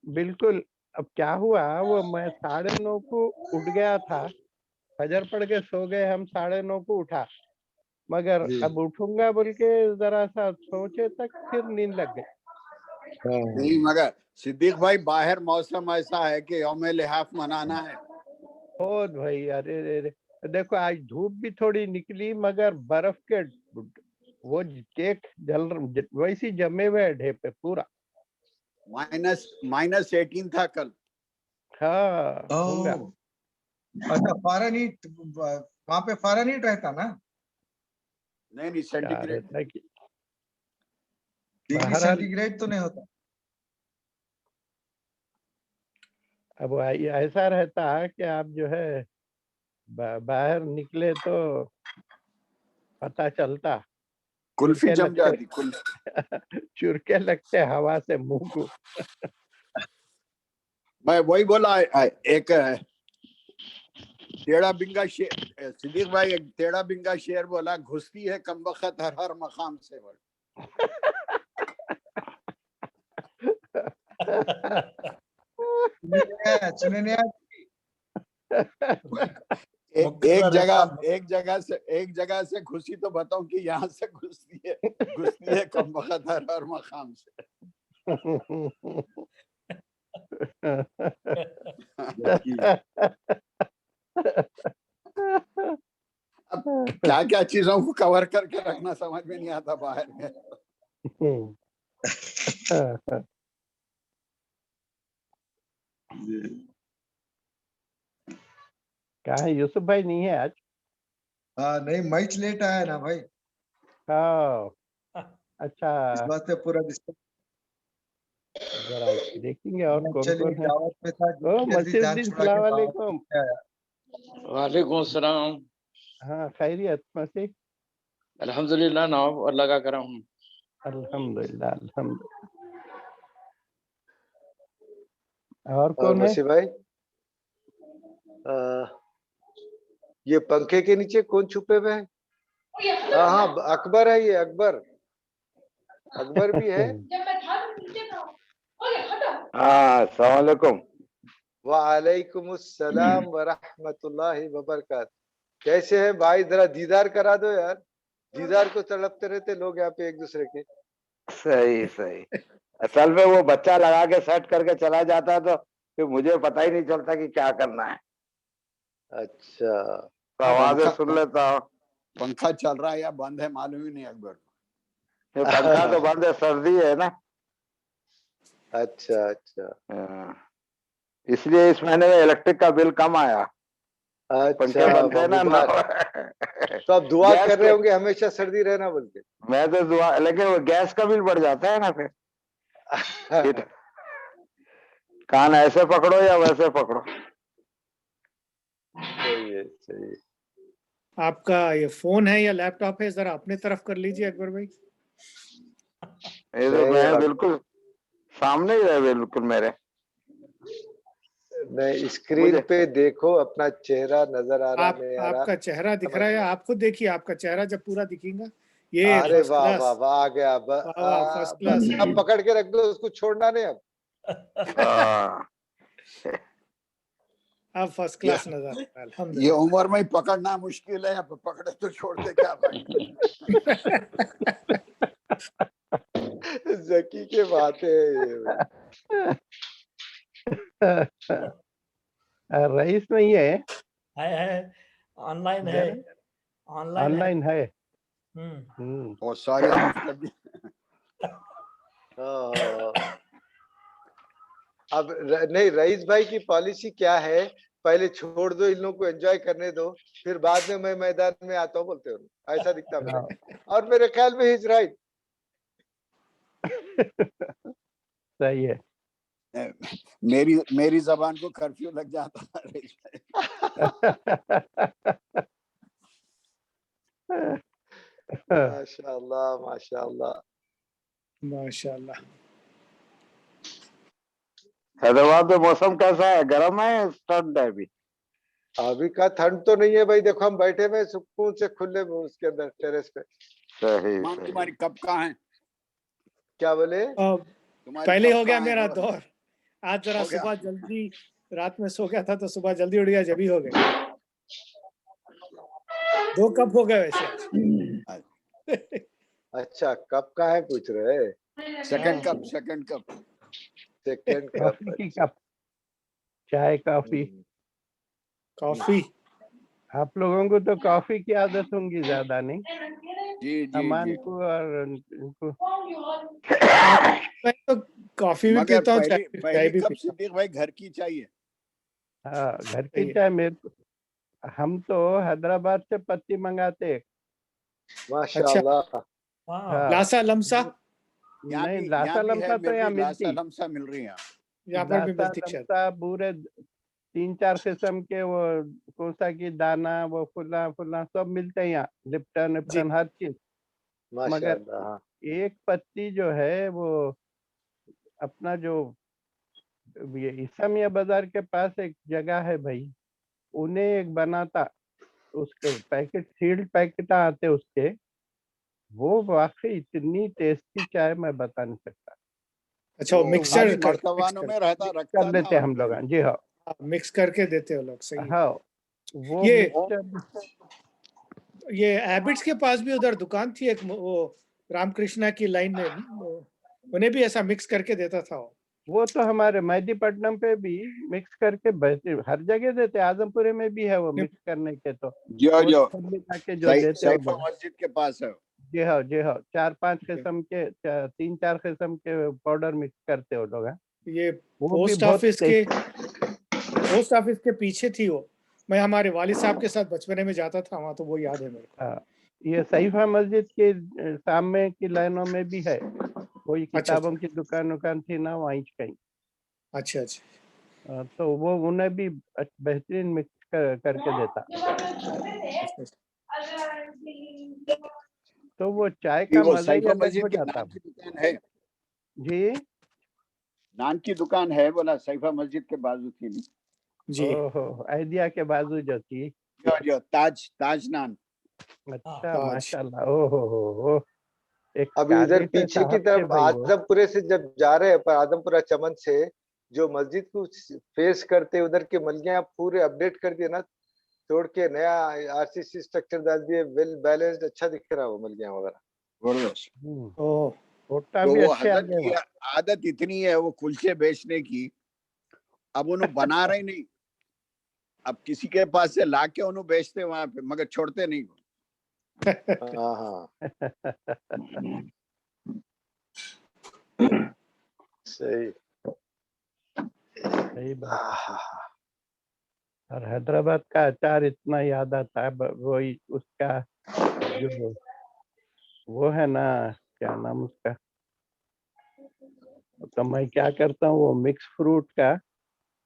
बिल्कुल। अब क्या हुआ, वो मैं 9:30 को उठ गया था, फजर पढ़ के सो गए हम, 9:30 को उठा, मगर अब उठूंगा बोल के जरा सा सोचे तक फिर नींद लग गई। नहीं मगर सिद्दीक भाई बाहर मौसम ऐसा है कि यौम लिहाफ मनाना है। ओ भाई, अरे देखो आज धूप भी थोड़ी निकली, मगर बर्फ के वो केक जल वैसी जमे हुए ढेपे पूरा। -18 था कल। हाँ अच्छा, फ़ारेनहीट वहाँ पे फ़ारेनहीट रहता ना? नहीं सेंटीग्रेड। डिग्री सेंटीग्रेड तो नहीं होता। अब ऐसा रहता है कि आप जो है बाहर निकले तो पता चलता, कुल्फी जम जाती। चुरके लगते हवा से मुंह को। मैं वही बोला, एक टेढ़ा बिंगा शेर, सिद्दीक भाई एक टेढ़ा बिंगा शेर बोला, घुसती है कमबख्त हर हर मकाम से बोल। सुने नहीं आज? एक जगह से घुसी तो बताऊं कि यहाँ से घुसती है कमबख्त हर हर मकाम से। अब क्या क्या चीजों को कवर करके रखना समझ में नहीं आता बाहर में। कहा है यूसुफ भाई? नहीं है आज? हाँ नहीं, मैच लेट आया ना भाई, हाँ अच्छा, इस बात पे पूरा डिस्टर्ब। जरा देखेंगे और कौन चलिए कौन है। दावत में था, ओ मसीहुद्दीन सलाम वालेकुम। वालेकुम सलाम। हाँ खैरियत मसीह? अल्हम्दुलिल्लाह ना, अल्लाह का करम। अल्हम्दुलिल्लाह अल्हम्दुलिल्लाह। और कौन है? मसीह भाई, ये पंखे के नीचे कौन छुपे हुए हैं? हाँ, अकबर है, ये अकबर भी है। हाँ, अस्सलाम वालेकुम। वालेकुम अस्सलाम व रहमतुल्लाहि व बरकात। कैसे है भाई? जरा दीदार करा दो यार, दीदार को तड़पते रहते लोग यहाँ पे एक दूसरे के। सही। असल में वो बच्चा लगा के सेट करके चला जाता है तो फिर मुझे पता ही नहीं चलता कि क्या करना है। अच्छा, तो आवाजें सुन लेता हूँ। पंखा चल रहा है या बंद है मालूम ही नहीं अकबर। पंखा तो बंद है, सर्दी है ना। अच्छा। इसलिए इस महीने में इलेक्ट्रिक का बिल कम आया। पंखे अच्छा, बनते हैं ना। तो आप दुआ कर रहे होंगे हमेशा सर्दी रहना बोल के। मैं तो दुआ, लेकिन वो गैस का बिल बढ़ जाता है ना फिर। कान ऐसे पकड़ो या वैसे पकड़ो। सही। आपका ये फोन है या लैपटॉप है, जरा अपने तरफ कर लीजिए अकबर भाई। ये तो मैं बिल्कुल सामने ही है, बिल्कुल मेरे। नहीं, स्क्रीन पे देखो, अपना चेहरा नजर आ रहा नहीं आ रहा? आपका चेहरा दिख रहा है, आप खुद देखिए, आपका चेहरा जब पूरा दिखेगा। ये अरे वाह वाह वाह, आ गया। First class. अब पकड़ के रख दो उसको, छोड़ना नहीं अब। अब फर्स्ट क्लास नजर आ रहा है, अल्हम्दुलिल्लाह। ये उम्र में पकड़ना मुश्किल है, अब पकड़े तो छोड़ते क्या भाई। जकी के बातें रईस नहीं है? ऑनलाइन है। ऑनलाइन है। और सारे अब नहीं, रईस भाई की पॉलिसी क्या है? पहले छोड़ दो, इन लोगों को एंजॉय करने दो, फिर बाद में मैं मैदान में आता हूँ बोलते हो, ऐसा दिखता मेरे। और मेरे ख्याल में ही इज राइट। सही है। मेरी जबान को कर्फ्यू लग जाता है। माशाअल्लाह माशाअल्लाह माशाअल्लाह। हैदराबाद में मौसम कैसा है? गर्म है, ठंड है? अभी का ठंड तो नहीं है भाई, देखो हम बैठे हुए सुकून से खुले उसके अंदर टेरेस पे। सही। तुम्हारी कब कहाँ है? क्या बोले? पहले हो गया मेरा दौर। आज जरा सुबह जल्दी, रात में सो गया था तो सुबह जल्दी उठ गया, जब ही हो गए। 2 कप हो गए वैसे। अच्छा, कप का है पूछ रहे? Second cup. अच्छा। चाय कॉफी। आप लोगों को तो कॉफी की आदत होंगी ज्यादा, नहीं? जी अमान को और इनको। मैं तो कॉफी भी पीता हूँ, चाय भी कब पीता सिद्दीक भाई घर की चाहिए। हाँ, घर की चाय मेरे को। हम तो हैदराबाद से पत्ती मंगाते। माशाअल्लाह। लासा लमसा नहीं, लासा लमसा तो यहाँ मिलती। लासा लमसा मिल रही है यहाँ पर भी मिलती है। लमसा पूरे 3-4 किस्म के, वो कोसा की दाना, वो फुला सब मिलते हैं यहाँ। लिप्टन हर चीज। मगर एक पत्ती जो है वो अपना जो ये ईसामिया बाजार के पास एक जगह है भाई, उन्हें एक बनाता, उसके पैकेट सील्ड पैकेट आते उसके, वो वाकई इतनी टेस्टी चाय मैं बता नहीं सकता। अच्छा, वो मिक्सचर मर्तबानों में रहता कर रखता लेते था हम लोग। जी हाँ, मिक्स करके देते हो लोग, सही। हाँ वो ये मिक्सचर ये एबिट्स के पास भी उधर दुकान थी एक, वो रामकृष्णा की लाइन में, उन्हें भी ऐसा मिक्स करके देता था वो तो हमारे मेहदीपट्टनम पे भी मिक्स करके हर जगह देते, आजमपुरे में भी है वो मिक्स करने के। तो जो जाके जो देते सैफा मस्जिद के पास है। जी हाँ, जी हाँ, 4-5 किस्म के 3-4 किस्म के पाउडर मिक्स करते हो लोग। ये वो पोस्ट ऑफिस के पीछे थी वो। मैं हमारे वालिद साहब के साथ बचपने में जाता था वहाँ, तो वो याद है मेरे को। ये सैफा मस्जिद के सामने की लाइनों में भी है, वही किताबों की दुकान थी ना वहीं कहीं। अच्छा अच्छा। तो वो उन्हें भी बेहतरीन मिक्स करके देता। तो वो चाय का मजा ही अलग हो जाता। नान की दुकान है जी, नान की दुकान है, बोला सैफा मस्जिद के बाजू थी नहीं जी। ओहो, आइडिया के बाजू जो थी, जो ताज नान। अच्छा, माशाल्लाह। ओहो, अभी इधर पीछे की तरफ आजमपुरे से जब जा रहे हैं पर आजमपुरा चमन से जो मस्जिद को फेस करते उधर के मलियां पूरे अपडेट कर दिए ना, तोड़ के नया आरसीसी स्ट्रक्चर डाल दिए, वेल बैलेंस्ड, अच्छा दिख रहा है वो मलियां वगैरह। तो वो हजरत की आदत इतनी है वो कुलचे बेचने की, अब उन्होंने बना रहे नहीं, अब किसी के पास से लाके उन्होंने बेचते वहां पे, मगर छोड़ते नहीं। सही बात। और हैदराबाद का अचार इतना याद आता है, वही उसका जो वो है ना, क्या नाम उसका, तो मैं क्या करता हूँ, वो मिक्स फ्रूट का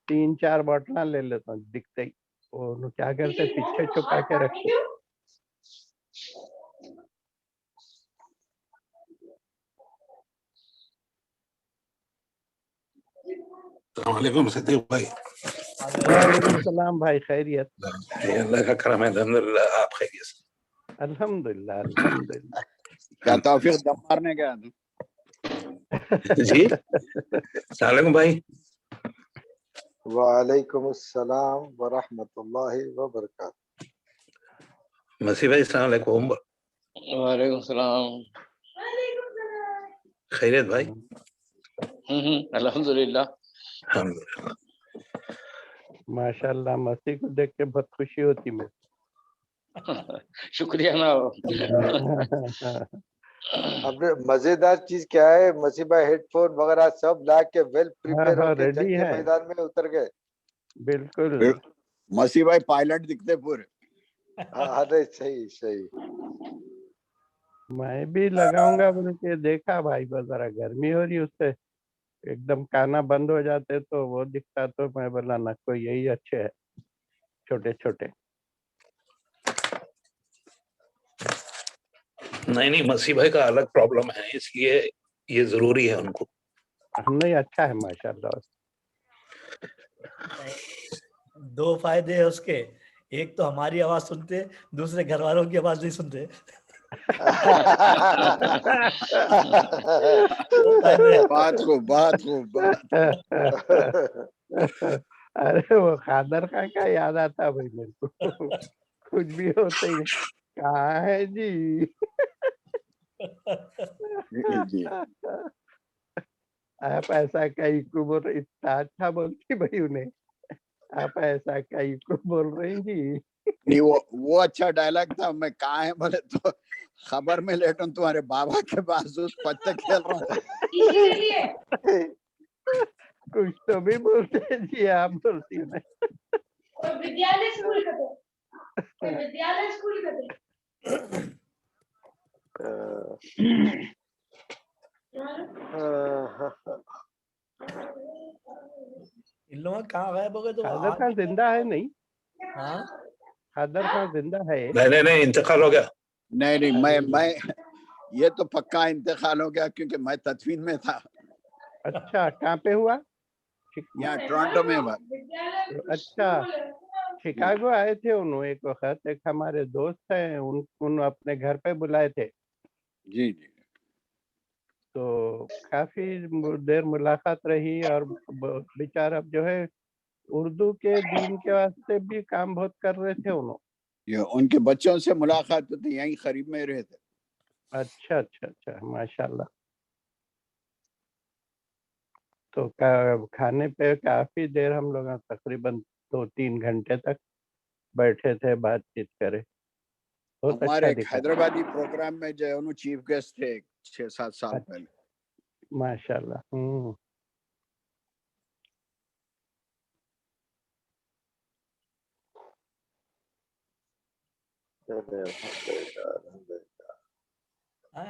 3-4 बॉटल ले लेता हूँ दिखते ही। वो क्या करते, पीछे छुपा के रखते। अस्सलामुअलैकुम सिद्दीक भाई। वालेकुम सलाम भाई, खैरियत? अल्लाह का करम है, अल्हम्दुलिल्लाह। आप खैरियत से? अल्हम्दुलिल्लाह अल्हम्दुलिल्लाह। क्या तौफीक दम मारने गया था? जी अस्सलामुअलैकुम भाई। वालेकुम अस्सलाम व रहमतुल्लाहि व बरकातहू। मसीह भाई अस्सलामुअलैकुम। वालेकुम सलाम। खैरियत भाई? अल्हम्दुलिल्लाह। माशाल्लाह, मसीह को देख के बहुत खुशी होती मुझे। शुक्रिया ना हो। अब मजेदार चीज क्या है, मसीह भाई हेडफोन वगैरह सब ला के वेल प्रिपेयर होके जंग के मैदान में उतर गए। बिल्कुल मसीह भाई पायलट दिखते पूरे। अरे सही सही। मैं भी लगाऊंगा बोल के देखा भाई, जरा गर्मी हो रही, उससे एकदम काना बंद हो जाते तो वो दिखता, तो मैं बोला ना, कोई यही अच्छे है छोटे छोटे। नहीं, मसीह भाई का अलग प्रॉब्लम है, इसलिए ये जरूरी है उनको। नहीं, अच्छा है माशाल्लाह। दो फायदे है उसके, एक तो हमारी आवाज सुनते, दूसरे घर वालों की आवाज नहीं सुनते। बात। अरे वो खादर खां का याद आता भाई मेरे को। कुछ भी होते ही, कहाँ है जी? आप ऐसा कहीं को बोल रहे, इतना अच्छा बोलती भाई उन्हें, आप ऐसा कहीं को बोल रहे हैं जी। नहीं, वो अच्छा डायलॉग था। मैं कहाँ है बोले तो खबर में लेटा हूँ तुम्हारे बाबा के पास, उस पत्ते खेल रहा हूँ। कुछ तो भी बोलते हैं जी, आप बोलती हैं। विद्यालय स्कूल करते। इन लोग कहाँ गायब हो गए? तो खादर खान जिंदा है नहीं? हाँ, खादर खान जिंदा है? नहीं, इंतकाल हो गया। नहीं, मैं ये तो पक्का इंतकाल हो गया, क्योंकि मैं तदफीन में था। अच्छा, कहाँ पे हुआ? यहाँ टोरंटो में। अच्छा, शिकागो आए थे उन्होंने एक वक्त, एक हमारे दोस्त हैं, उन अपने घर पे बुलाए थे। जी जी। तो काफी देर मुलाकात रही, और बेचारा जो है उर्दू के दीन के वास्ते भी काम बहुत कर रहे थे उन्होंने। ये उनके बच्चों से मुलाकात होती, यहीं करीब में रहते। अच्छा अच्छा अच्छा, माशाल्लाह। तो खाने पे काफी देर हम लोग तकरीबन 2-3 घंटे तक बैठे थे, बातचीत करे। बहुत हमारे अच्छा एक दिखा। हैदराबादी प्रोग्राम में जो है उन्होंने चीफ गेस्ट थे 6-7 साल पहले। माशाल्लाह।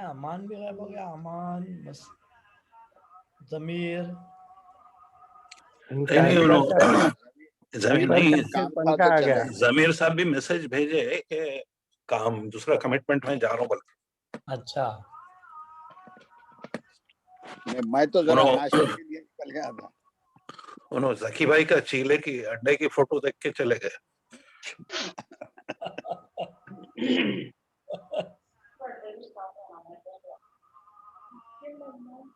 अमान भी गायब हो गया। अमान बस जमीर जमीर साहब भी मैसेज भेजे कि काम दूसरा कमिटमेंट में जा रहा हूँ बोल। अच्छा, मैं तो जरा नाश्ते के लिए निकल गया था। उन्होंने जकी भाई का चीले की अंडे की फोटो देख के चले गए।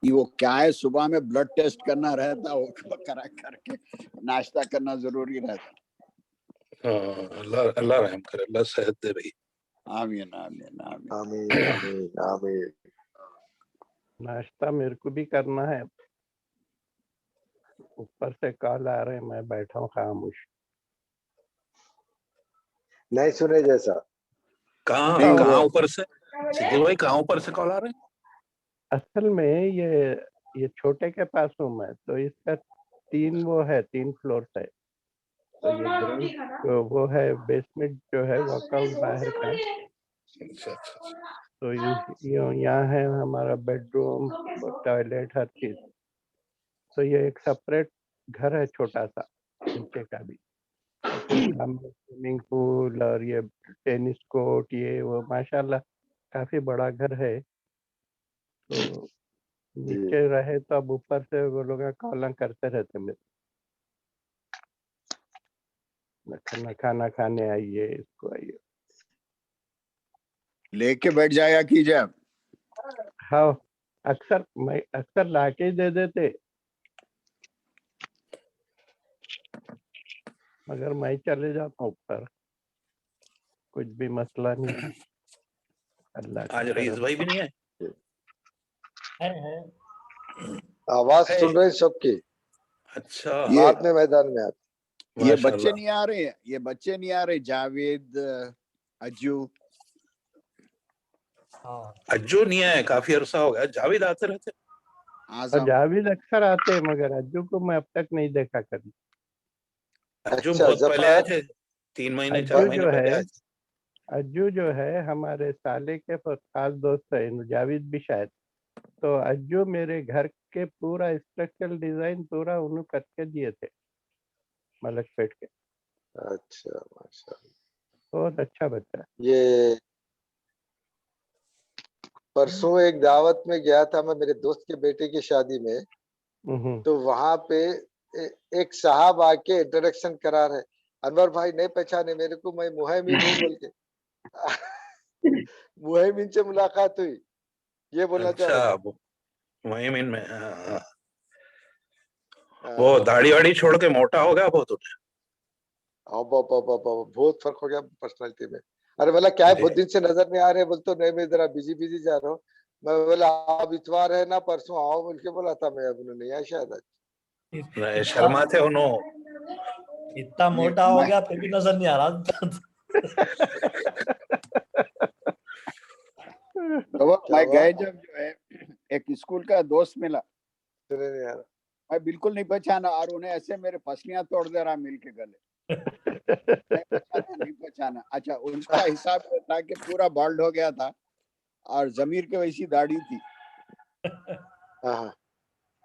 वो क्या है, सुबह में ब्लड टेस्ट करना रहता, वो करा करके नाश्ता करना जरूरी रहता। अल्लाह रहम करे, अल्लाह सेहत दे भाई। आमीन आमीन आमीन आमीन आमीन आमीन। नाश्ता मेरे को भी करना है। ऊपर से कॉल आ रहे हैं, मैं बैठा हूँ खामोश, नहीं सुने जैसा। कहाँ ऊपर से सिद्धू भाई, कहाँ ऊपर से कॉल आ रहे हैं? असल में ये छोटे के पास हूँ मैं, तो इसका 3 फ्लोर है। तो ये ग्राउंड तो वो है, बेसमेंट जो है वॉकआउट बाहर का। तो यहाँ है हमारा बेडरूम, टॉयलेट, हर चीज। तो ये एक सेपरेट घर है छोटा सा, नीचे का भी। स्विमिंग पूल और ये टेनिस कोर्ट, ये वो, माशाल्लाह काफी बड़ा घर है। तो नीचे रहे तो अब ऊपर से वो लोग कॉल करते रहते मेरे, खाना खाने आइए, इसको आइए, लेके बैठ जाया कीजिए। हाँ, अक्सर लाके दे देते, मगर मैं चले जाता हूँ ऊपर, कुछ भी मसला नहीं। अल्लाह आज रईस भाई भी नहीं आए? आवाज सुन रहे सबकी। अच्छा, बाद में मैदान में आते। ये बच्चे नहीं आ रहे हैं, ये बच्चे नहीं आ रहे, जावेद, अज्जू। अज्जू नहीं आए, काफी अरसा हो गया। जावेद आते रहते। जावेद अक्सर आते हैं, मगर अज्जू को मैं अब तक नहीं देखा कभी। अज्जू बहुत पहले आए थे, 3 महीने 4 महीने पहले आए थे। अज्जू जो है हमारे साले के खास दोस्त है, जावेद भी शायद। तो अज्जू मेरे घर के पूरा स्ट्रक्चरल डिजाइन पूरा उन्होंने करके दिए थे, मलकपेट के। अच्छा, माशाल्लाह, बहुत अच्छा बच्चा। ये परसों एक दावत में गया था मैं, मेरे दोस्त के बेटे की शादी में। तो वहां पे एक साहब आके इंट्रोडक्शन करा रहे, अनवर भाई नहीं पहचाने मेरे को, मैं मुहैमिन हूँ बोल के। मुहैमिन से मुलाकात हुई, ये बोलना चाह रहा था। मुहैमिन में वो दाढ़ी वाड़ी छोड़ के मोटा हो गया बहुत। बहुत फर्क हो गया पर्सनालिटी में। अरे बोला क्या है, बहुत दिन से नजर नहीं आ रहे, बोलते नहीं मैं जरा बिजी जा रहा हूँ। मैं बोला आप इतवार है ना, परसों आओ बोल के बोला था मैं, अब नहीं आया शायद आज। शर्मा थे उन्होंने, इतना मोटा हो गया फिर भी नजर नहीं आ रहा। तो मैं गए जब जो है एक स्कूल का दोस्त मिला, मैं बिल्कुल नहीं पहचाना, और उन्हें ऐसे मेरे पसलियां तोड़ दे रहा मिल के गले। नहीं पहचाना। अच्छा, उनका हिसाब था कि पूरा बाल्ड हो गया था और जमीर के वैसी दाढ़ी थी।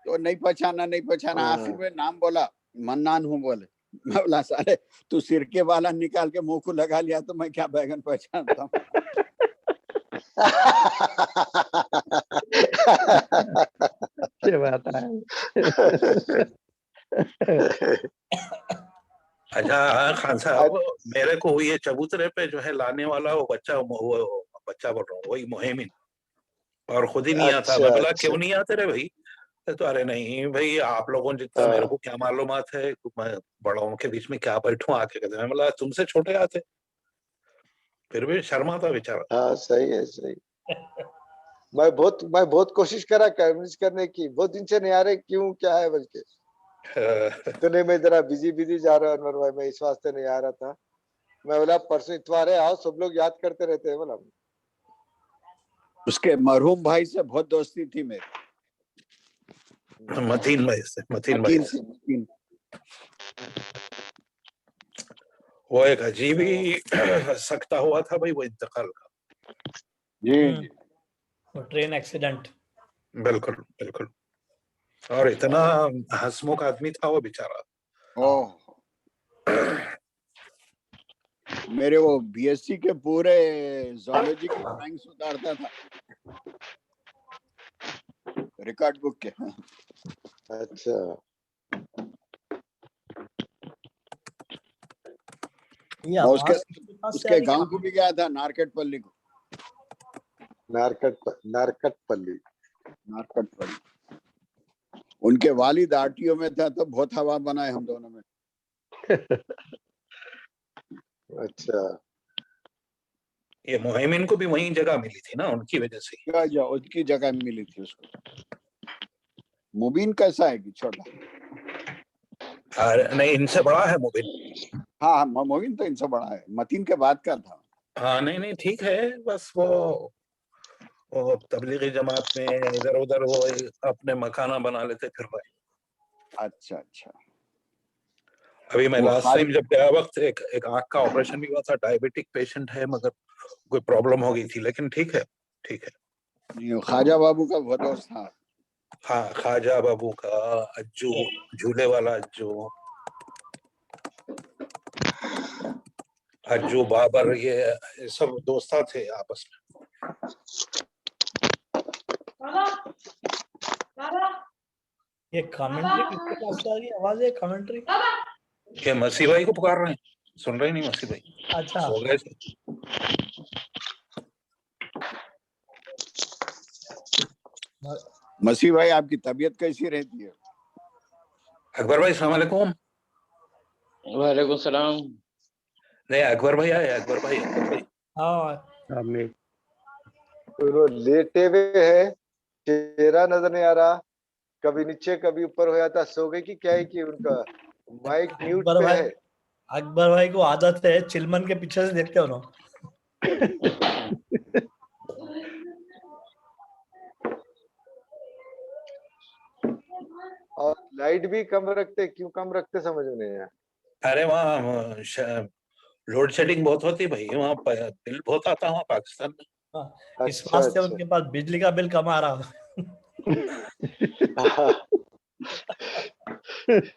तो नहीं पहचाना। आखिर में नाम बोला, मन्नान हूँ बोले। मैं बोला साले तू सिरके वाला निकाल के मुंह को लगा लिया तो मैं क्या बैगन पहचानता हूँ। अच्छी बात है। अच्छा खान साहब, मेरे को ये चबूतरे पे जो है लाने वाला वो बच्चा बोल रहा हूँ, वही मोहमिन, और खुद ही नहीं आता। मैं बोला क्यों नहीं आते रे भाई? तो अरे नहीं भाई, आप लोगों जितना मेरे को क्या मालूमात है, मैं बड़ों के बीच में क्या बैठूं आके। कहते मैं बोला तुमसे छोटे आते, फिर भी शर्माता बेचारा। हाँ सही है, सही। मैं बहुत कोशिश करा कन्विंस करने की, बहुत दिन से नहीं आ रहे, क्यों क्या है बोल के। तो नहीं, मैं जरा बिजी जा रहा हूँ अनवर भाई, मैं इस वास्ते नहीं आ रहा था। मैं बोला परसों इतवार है, आओ, सब लोग याद करते रहते हैं। बोला उसके मरहूम भाई से बहुत दोस्ती थी मेरी, मतीन भाई से। मतीन। वो एक अजीब ही सकता हुआ था भाई वो इंतकाल का। जी वो ट्रेन एक्सीडेंट। बिल्कुल बिल्कुल। और इतना हंसमुख आदमी था वो बेचारा। ओह, मेरे वो बीएससी के पूरे ज़ूलॉजी के रैंक्स उतारता था रिकॉर्ड बुक के। अच्छा, उसके गांव को भी गया था, नारकटपल्ली को। नारकटपल्ली। उनके वालिद आरटीओ में था, तो बहुत हवा बनाए हम दोनों में। अच्छा, ये मोहमिन को भी वही जगह मिली थी ना, उनकी वजह से। उनकी जगह मिली थी उसको। मुबीन कैसा है कि छोटा? नहीं, इनसे बड़ा है मुबीन। हाँ, मुबीन तो इनसे बड़ा है, मतीन के बाद का था। हाँ नहीं ठीक है, बस वो तबलीगी जमात में इधर उधर वो अपने मकाना बना लेते फिर रहे। अच्छा। अभी मैं लास्ट टाइम जब गया वक्त एक आंख का ऑपरेशन भी हुआ था, डायबिटिक पेशेंट है, मगर कोई प्रॉब्लम हो गई थी, लेकिन ठीक है। ख्वाजा बाबू का बहुत दोस्त था। हाँ, ख्वाजा बाबू का, अज्जू, झूले वाला अज्जू बाबर, ये सब दोस्ता थे आपस में। ये कमेंट्री किसके पास से आ रही आवाज है? कमेंट्री क्या मसीह भाई को पुकार रहे हैं? सुन रहे नहीं मसीह भाई? अच्छा, सो गए थे। मसीह भाई, आपकी तबीयत कैसी रहती है? अकबर भाई सलाम अलैकुम। वालेकुम सलाम। नहीं, अकबर भाई आए। अकबर भाई वो लेटे हुए है, चेहरा नजर नहीं आ रहा, कभी नीचे कभी ऊपर हो जाता। सो गए कि क्या है कि उनका माइक म्यूट पे है? अकबर भाई को आदत है चिलमन के पीछे से देखते हो ना। और लाइट भी कम रखते, क्यों कम रखते समझ में नहीं आया। अरे वहाँ लोड शेडिंग बहुत होती है भाई, वहाँ बिल बहुत आता है वहाँ पाकिस्तान में। इस वास्ते उनके पास बिजली का बिल कम आ रहा।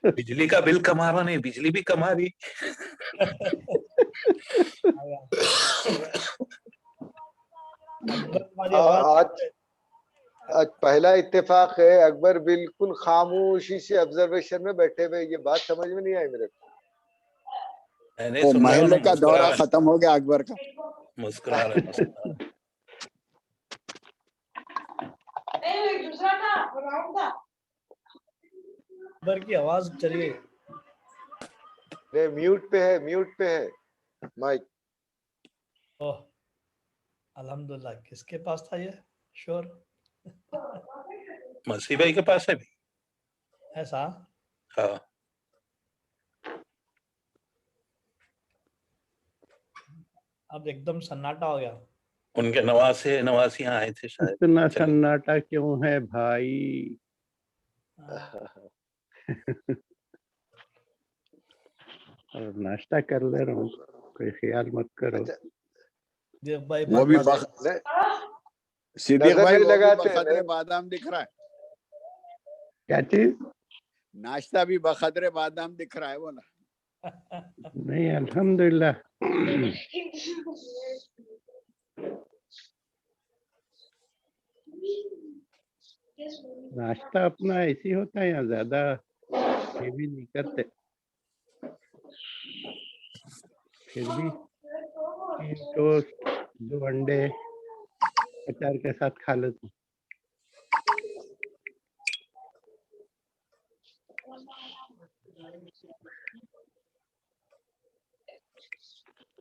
बिजली का बिल कमा रहा नहीं, बिजली भी कमा रही। आज पहला इत्तेफाक है, अकबर बिल्कुल खामोशी से ऑब्जर्वेशन में बैठे हुए। ये बात समझ में नहीं आई मेरे को। वो महल्ले का दौरा खत्म हो गया अकबर का। मुस्कुरा रहे। अकबर की आवाज चलिए। नहीं, म्यूट पे है माइक। ओह, अल्हम्दुलिल्लाह। किसके पास था ये? श्योर मसीह भाई के पास है भी ऐसा? हाँ। अब एकदम सन्नाटा हो गया। उनके नवासियां आए थे शायद। इतना सन्नाटा क्यों है भाई? और नाश्ता कर ले रहा हूँ, कोई ख्याल मत करो। भाई वो भी सिद्दीक भाई बखदरे बादाम दिख रहा है। क्या चीज? नाश्ता भी बखदरे बादाम दिख रहा है बोला। नहीं, अल्हम्दुलिल्लाह। नाश्ता अपना ऐसी होता है, यहाँ ज्यादा ये भी नहीं करते। फिर भी 3 टोस्ट 2 अंडे अचार के साथ खा लेता हूँ।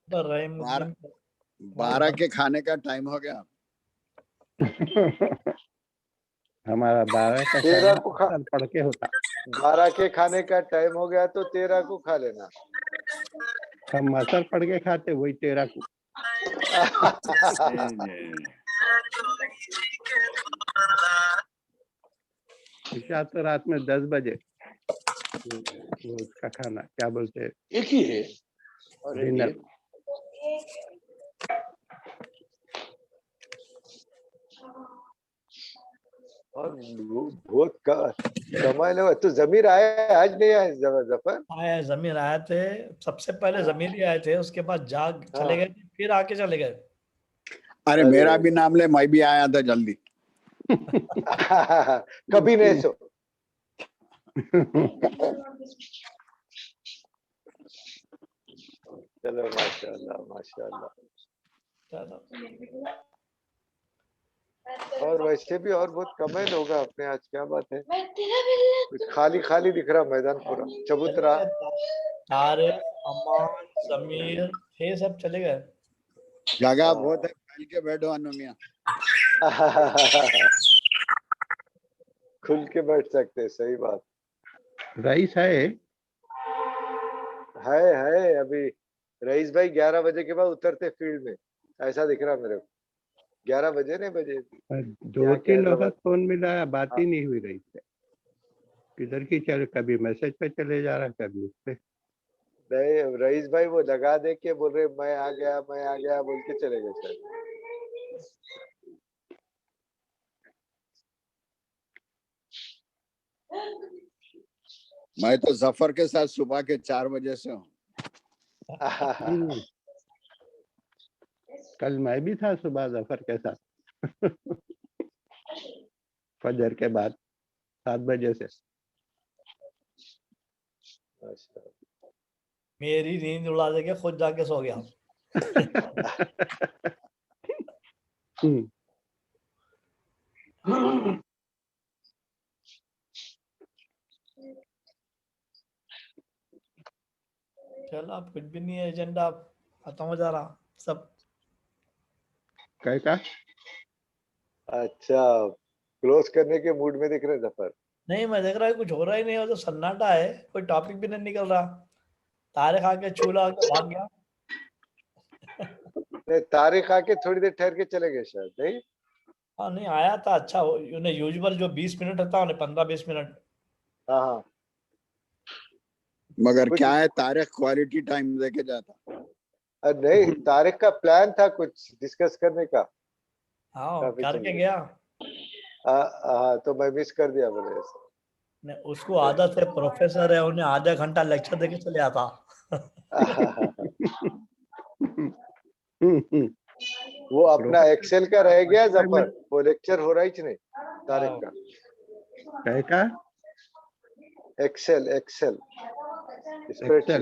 बारह 12 के खाने का टाइम हो गया। हमारा 12 का 13 को पढ़ के होता। 12 के खाने का टाइम हो गया तो 13 को खा लेना। हम असर पढ़ के खाते, वही 13 को। इशा तो रात में 10 बजे वो उसका खाना क्या बोलते हैं, एक ही है डिनर। और बहुत कमाल है। तो जमीर आया आज नहीं आए जफर? आया, जमीर आए थे, सबसे पहले जमीर ही आए थे, उसके बाद जाग चले गए, फिर आके चले गए। अरे मेरा भी नाम ले, मैं भी आया था जल्दी। कभी नहीं सो। चलो माशाल्लाह माशाल्लाह। और वैसे भी और बहुत कमेंट होगा अपने आज, क्या बात है, कुछ खाली खाली दिख रहा मैदान पूरा चबूतरा। तारे, अमान, जमीर ये सब चले गए। जगह बहुत है, फैल के बैठो अनुमिया। खुल के बैठ सकते, सही बात। रईस है अभी रईस भाई 11 बजे के बाद उतरते फील्ड में, ऐसा दिख रहा मेरे को। 11 बजे नहीं बजे 2-3 वक्त फोन मिला, बात ही नहीं हुई रही से। किधर की चल, कभी मैसेज पे चले जा रहा, कभी उस पे। नहीं, रईस भाई वो लगा दे के बोल रहे मैं आ गया बोल के चले गए शायद। मैं तो जफर के साथ सुबह के 4 बजे से हूँ। कल मैं भी था सुबह जफर के साथ। फजर के बाद 7 बजे से। मेरी नींद उड़ा दे के खुद जाके सो गया। चलो अब कुछ भी नहीं है, एजेंडा खत्म हो जा रहा सब। क्या? अच्छा, क्लोज करने के मूड में दिख रहे जफर। नहीं, मैं देख रहा है कुछ हो रहा ही नहीं, हो तो सन्नाटा है, कोई टॉपिक भी नहीं निकल रहा। तारे खा के चूल्हा भाग गया। नहीं, तारे खा के थोड़ी देर ठहर के चले गए शायद, नहीं? हाँ नहीं आया था, अच्छा उन्हें यूजुअल जो 20 मिनट होता है उन्हें 15-20 मिनट। हाँ मगर क्या है, तारिक क्वालिटी टाइम देके जाता। नहीं, तारिक का प्लान था कुछ डिस्कस करने का। हाँ करके गया। हाँ तो मैं मिस कर दिया बोले। नहीं, उसको आदत है, प्रोफेसर है, उन्हें आधा घंटा लेक्चर देके चले आता। वो अपना एक्सेल का रह गया जफर, वो लेक्चर हो रहा ही नहीं तारिक का। एक्सेल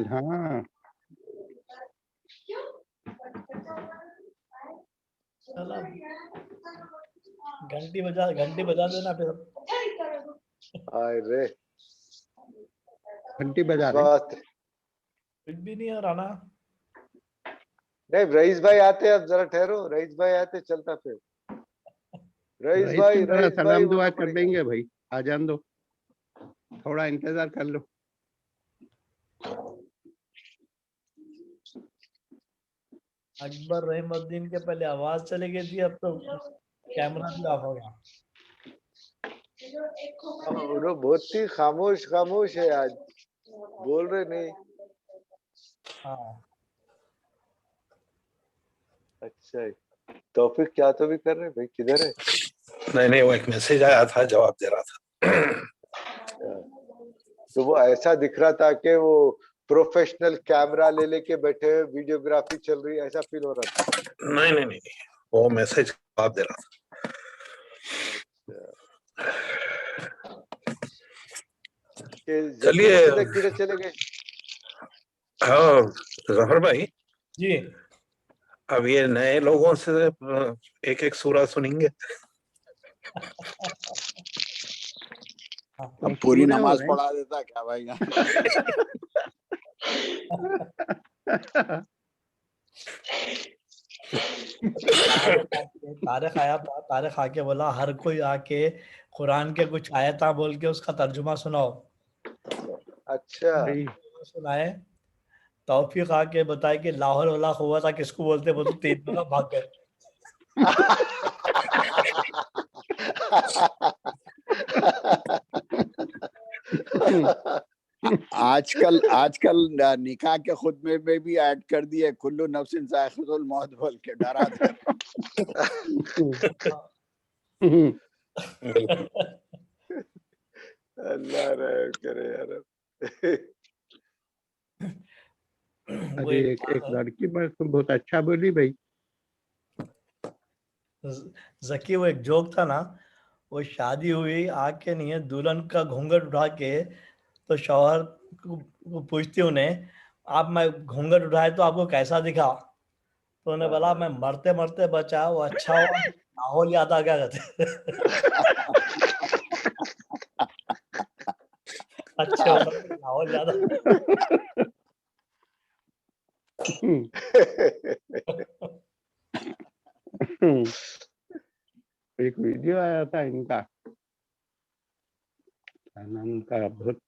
हाँ। चलो घंटी बजा देना फिर। अरे घंटी बजा रहे, कुछ भी नहीं हो रहा ना। नहीं, रईस भाई आते, अब जरा ठहरो, रईस भाई आते चलता फिर। रईस भाई सलाम दुआ कर देंगे भाई, आ जान दो, थोड़ा इंतजार कर लो। अकबर रहीमुद्दीन के पहले आवाज चली गई थी, अब तो कैमरा भी ऑफ हो गया। बहुत ही खामोश है आज, बोल रहे नहीं। हाँ अच्छा, तौफीक क्या तो भी कर रहे भाई, किधर है? नहीं, वो एक मैसेज आया था, जवाब दे रहा था। तो वो ऐसा दिख रहा था कि वो प्रोफेशनल कैमरा ले लेके बैठे हुए, वीडियोग्राफी चल रही है, ऐसा फील हो रहा था। नहीं, वो मैसेज जवाब दे रहा था। चलिए किधर चले गए? हाँ जफर भाई, जी अब ये नए लोगों से एक एक सूरा सुनेंगे। अब पूरी नमाज पढ़ा देता क्या भाई? तारे खा के बोला हर कोई आके कुरान के कुछ आयता बोल के उसका तर्जुमा सुनाओ। अच्छा सुनाए। तौफीक आके बताए कि लाहौल वाला हुआ था किसको बोलते, वो तो 3 जगह भाग गए। आजकल निकाह के खुतबे में भी ऐड कर दिए कुल्लू नफ्सिन ज़ाइक़तुल मौत बोल के डरा दे। अल्लाह रहम करे यार। अरे एक लड़की बस बहुत अच्छा बोली भाई। जकी वो एक जोक था ना, वो शादी हुई आके नहीं है, दुल्हन का घूंघट उठा के तो शौहर को पूछती उन्हें, आप मैं घूंघट उठाए तो आपको कैसा दिखा? तो उन्हें बोला मैं मरते मरते बचा, वो अच्छा हुआ माहौल याद आ गया। अच्छा हुआ माहौल याद आ एक वीडियो आया था इनका, उनका बहुत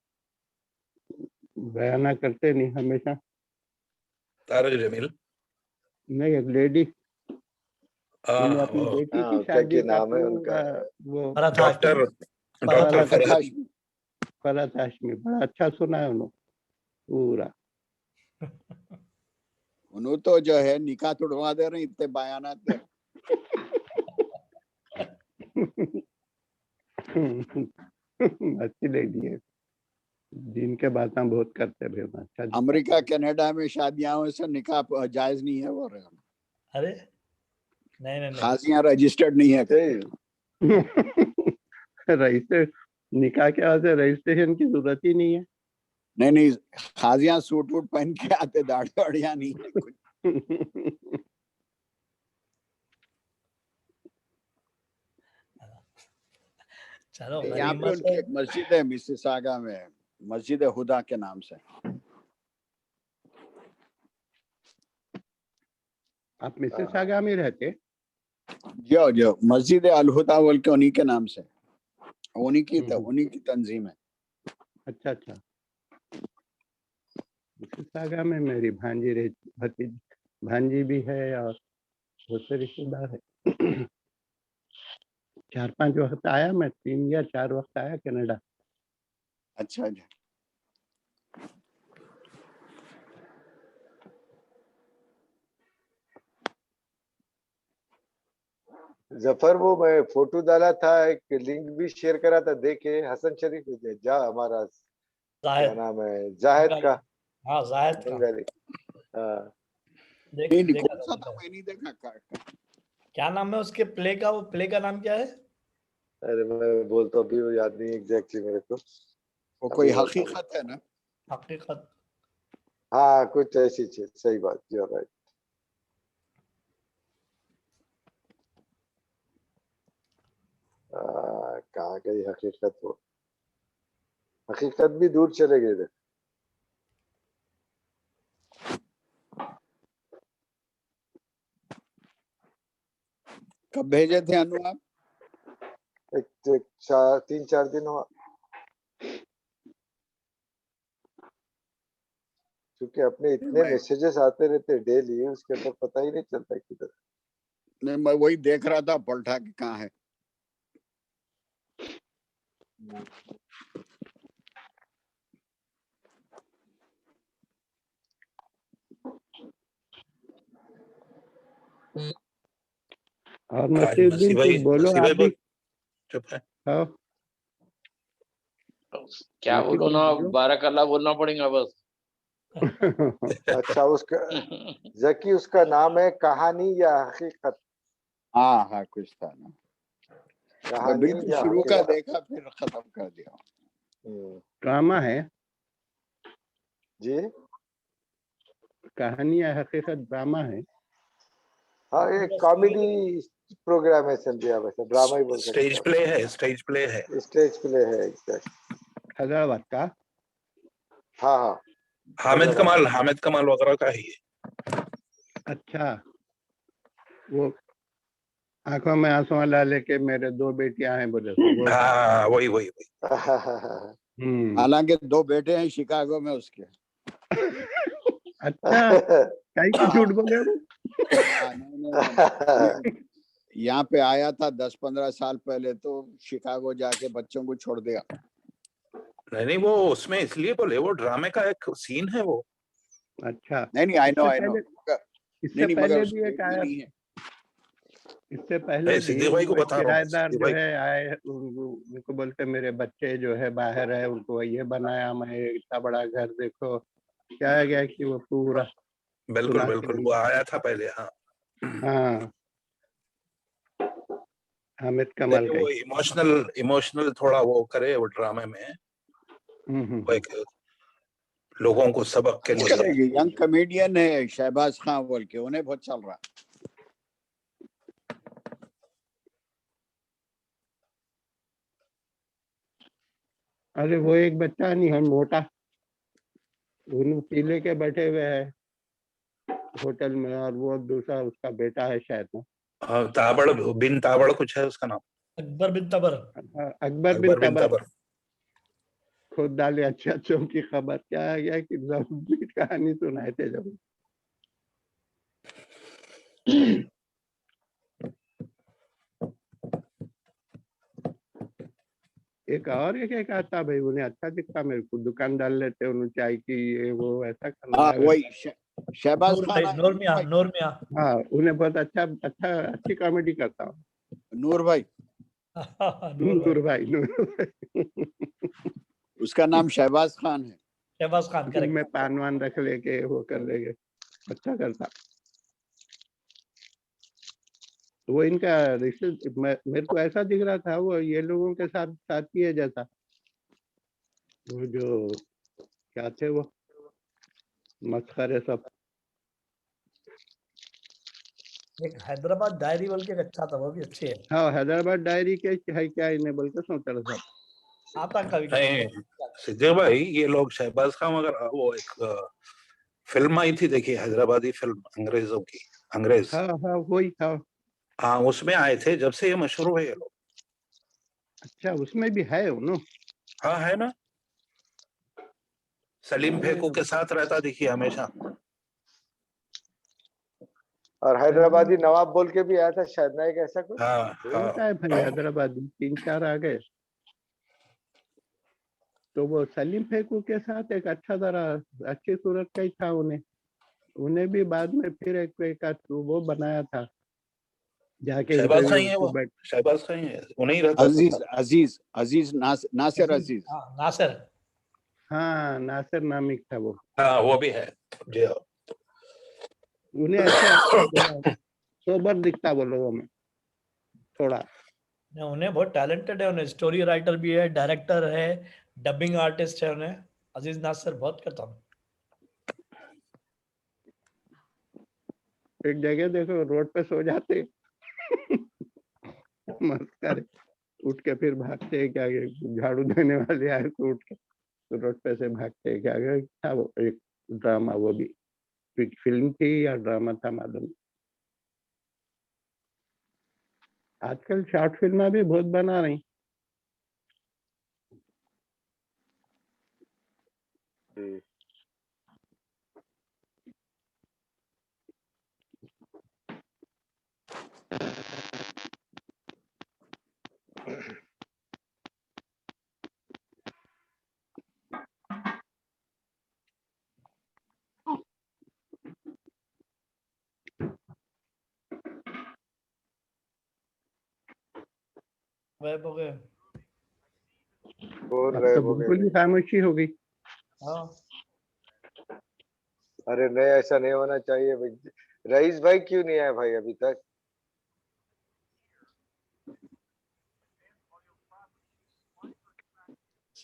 बयाना करते नहीं हमेशा। तारक जमील नहीं, एक लेडी अपनी बेटी की शादी का नाम है उनका वो डॉक्टर फरहत हाशमी, बड़ा अच्छा सुना है उन्होंने पूरा। उन्होंने तो जो है निकाह तोड़वा दे रहे इतने बयानात दे। अच्छी लेडी है, दिन के बातें बहुत करते हैं। अच्छा अमेरिका कनाडा में शादियां से निकाह जायज नहीं है वो। अरे नहीं खासियां रजिस्टर्ड नहीं है। रजिस्टर निकाह के वास्ते रजिस्ट्रेशन की जरूरत ही नहीं है। नहीं खाजियां सूट वूट पहन के आते, दाढ़ी वाड़ियां नहीं है कुछ। चलो यहाँ पे उनकी एक मस्जिद है मिसिसागा में, मस्जिद हुदा के नाम से। आप मिसिसागा में रहते? जो मस्जिद अल हुदा बोल के उन्हीं के नाम से, उन्हीं की तंजीम है। अच्छा मिसिसागा में मेरी भांजी भी है और बहुत से रिश्तेदार है। 4-5 वक्त आया मैं, 3 या 4 वक्त आया कनाडा। अच्छा जी। जफर वो मैं फोटो डाला था, एक लिंक भी शेयर करा था, देखे हसन शरीफ जा हमारा क्या नाम है जाहिद का। हाँ जाहिद का। कौन सा था मैं नहीं देखा। क्या नाम है उसके प्ले का? वो प्ले का नाम क्या है? अरे मैं बोलता अभी वो याद नहीं एग्जैक्टली मेरे को। वो कोई हकीकत है ना? हकीकत, हाँ कुछ ऐसी चीज। सही बात, यू आर राइट। कहाँ गई हकीकत? वो हकीकत भी दूर चले गए थे। कब भेजे थे अनु आप? 3-4 दिन हुआ, क्योंकि अपने इतने मैसेजेस आते रहते डेली, उसके अंदर पता ही नहीं चलता किधर। नहीं मैं वही देख रहा था पलटा के कहाँ है। और नसीरुद्दीन कुछ बोलो आप भी। चुप है। हाँ क्या बोलो ना, बारकल्लाह बोलना पड़ेगा बस। अच्छा उसका जकी उसका नाम है कहानी या हकीकत? हाँ कुछ था ना। मैं बिल्कुल शुरू का देखा फिर खत्म कर दिया। ड्रामा है जी, कहानी है, हकीकत ड्रामा है। हाँ, एक कॉमेडी प्रोग्राम है समझिए, वैसे ड्रामा ही बोल सकते स्टेज प्ले है, स्टेज प्ले है, स्टेज प्ले है एग्जैक्ट। हैदराबाद का। हाँ हाँ, हामिद कमाल वगैरह का ही है। अच्छा, वो आंखों में आंसू वाला लेके मेरे 2 बेटियां हैं बोले वो। हाँ, वही। हालांकि 2 बेटे हैं शिकागो में उसके। अच्छा, कहीं की झूठ बोले वो। यहाँ पे आया था 10-15 साल पहले, तो शिकागो जाके बच्चों को छोड़ दिया। नहीं, वो उसमें इसलिए बोले, वो ड्रामे का एक सीन है वो। अच्छा, नहीं, आई नो। इससे पहले भी एक आया, इससे पहले भी किराएदार जो है आए, उनको बोलते मेरे बच्चे जो है बाहर है, उनको ये बनाया, मैं इतना बड़ा घर देखो, क्या है गया कि वो पूरा। बिल्कुल वो आया था पहले। हाँ, हामिद कमाल का। वो इमोशनल थोड़ा वो करे वो ड्रामे में, वो एक लोगों को सबक के लिए। यंग कॉमेडियन है शहबाज खान बोल के, उन्हें बहुत चल रहा। अरे वो एक बच्चा नहीं है मोटा, उन पीले के बैठे हुए है होटल में, और वो दूसरा उसका बेटा है शायद ना। बिन ताबड़ कुछ है उसका नाम। अकबर बिन तबर। अकबर बिन तबर। खुद डाले अच्छों की खबर। क्या है गया कि जब कहानी सुनाए थे जब। एक और एक आता भाई, उन्हें अच्छा दिखता मेरे को, दुकान डाल लेते उन्हें चाय की, ये वो ऐसा करना। वही शहबाज खान। नूर मियां। हाँ, उन्हें बहुत अच्छी कॉमेडी करता हूँ। नूर भाई। नूर भाई। उसका नाम शहबाज खान है। शहबाज खान में पान वान रख लेके वो कर लेंगे, अच्छा करता। वो इनका रिश्ते मेरे को ऐसा दिख रहा था, वो ये लोगों के साथ साथी है जैसा। वो जो क्या थे वो मस्खरे सब। एक हैदराबाद डायरी बोल के अच्छा था, वो भी अच्छी है। हाँ, हैदराबाद डायरी के है क्या, इन्हें बोल के सोच रहा था। आता कभी सिद्धू भाई, ये लोग शहबाज खान वगैरह, वो एक फिल्म आई थी देखिए, हैदराबादी फिल्म अंग्रेजों की, अंग्रेज। हाँ, वही था। हाँ, उसमें आए थे, जब से ये मशहूर हुए ये लोग। अच्छा, उसमें भी है वो। हाँ, है ना। सलीम फेकू के साथ रहता देखिए हमेशा। और हैदराबादी नवाब बोल के भी आया था शायद ना, एक ऐसा कुछ। होता है भाई, हैदराबादी 3-4 आ गए। तो वो सलीम फेकू के साथ एक अच्छा तरह अच्छी सूरत का ही था। उन्हें भी बाद में फिर एक वो बनाया था जाके शहबाज खान है वो, शहबाज खान है, उन्हीं रहता। अजीज नासिर अजीज। नासिर। हाँ, नासिर नामिक था वो। हाँ, वो भी है जी। उन्हें अच्छा सोबर दिखता वो लोगों में थोड़ा। उन्हें बहुत टैलेंटेड है, उन्हें स्टोरी राइटर भी है, डायरेक्टर है, डबिंग आर्टिस्ट है। उन्हें अजीज नासिर बहुत करता हूँ। एक जगह देखो रोड पे सो जाते मस्कर, उठ के फिर भागते क्या, झाड़ू देने वाले आए तो उठ के तो रोड पे से भागते क्या था। वो एक ड्रामा, वो भी फिल्म थी या ड्रामा था मालूम। आजकल शॉर्ट फिल्में भी बहुत बना रही। बिल्कुल ही खामोशी हो गई। अरे नहीं, ऐसा नहीं होना चाहिए भाई। रईस भाई क्यों नहीं आए भाई अभी तक?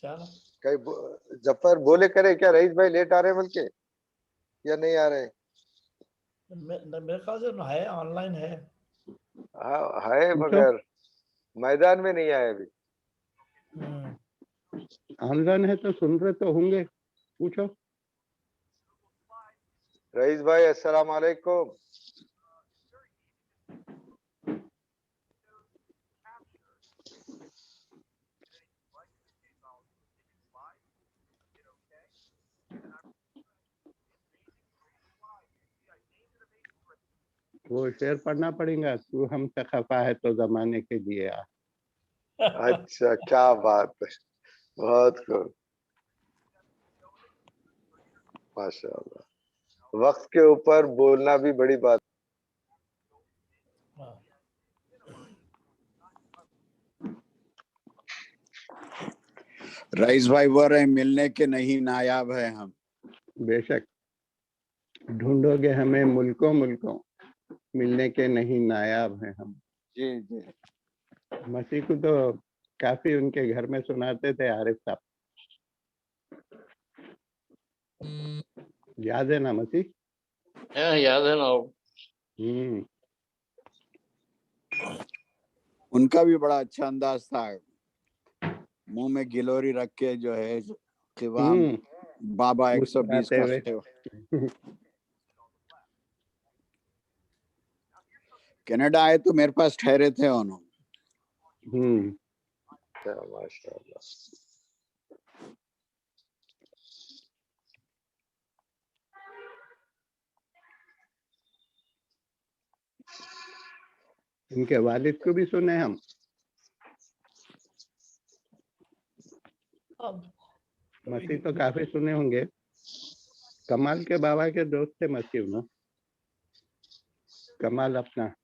कहीं जफर बोले करे क्या रईस भाई लेट आ रहे बल्कि, या नहीं आ रहे? मेरे ख्याल से है, ऑनलाइन है। हाँ है, मगर मैदान में नहीं आए अभी। ऑनलाइन है तो सुन रहे तो होंगे, पूछो। रईस भाई अस्सलाम वालेकुम। वो शेर पढ़ना पड़ेगा, तू हम खफा है तो जमाने के लिए आ। अच्छा, क्या बात है, बहुत खूब, माशाल्लाह। वक्त के ऊपर बोलना भी बड़ी बात। रईस भाई बोल रहे मिलने के नहीं नायाब है हम। बेशक ढूंढोगे हमें मुल्कों मुल्कों, मिलने के नहीं नायाब हैं हम। जी जी। मसीह को तो काफी उनके घर में सुनाते थे आरिफ साहब, याद है ना मसीह? याद है ना। उनका भी बड़ा अच्छा अंदाज था, मुंह में गिलोरी रख के जो है क़िवाम बाबा 120 का कनाडा आए तो मेरे पास ठहरे थे उन्होंने। माशाल्लाह। इनके वालिद को भी सुने हम। मसीह तो काफी सुने होंगे। कमाल के बाबा के दोस्त थे मसीह ना, कमाल अपना,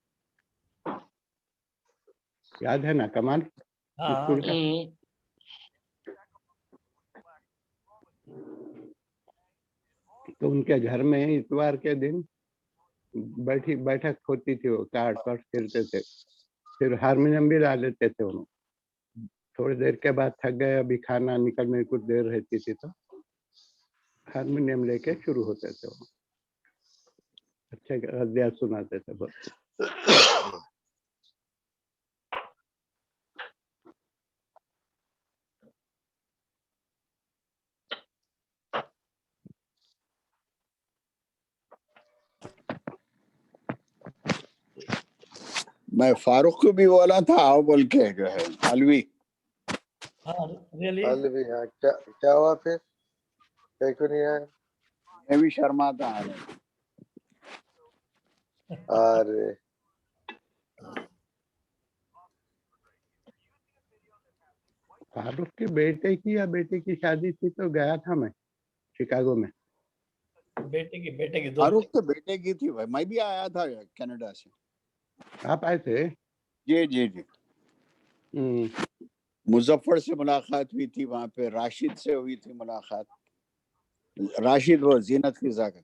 याद है ना कमाल? स्कूल का। तो उनके घर में इतवार के दिन बैठक होती थी, वो कार्ड पर खेलते थे, फिर हारमोनियम भी ला लेते थे उन्होंने। थोड़ी देर के बाद थक गए, अभी खाना निकलने में कुछ देर रहती थी तो हारमोनियम लेके शुरू होते थे वो, अच्छे गद्य सुनाते थे बहुत। मैं फारूक को भी बोला था आओ बोल के, जो है अलवी। अलवी, हाँ, क्या हुआ फिर, क्यों नहीं आया? मैं भी शर्माता है। अरे फारूक के बेटे की या बेटे की शादी थी तो गया था मैं शिकागो में। बेटे की फारूक के बेटे की थी भाई, मैं भी आया था कनाडा से। आप आए थे? जी जी जी। मुजफ्फर से मुलाकात हुई थी वहां पे, राशिद से हुई थी मुलाकात। राशिद वो जीनत फिजा का,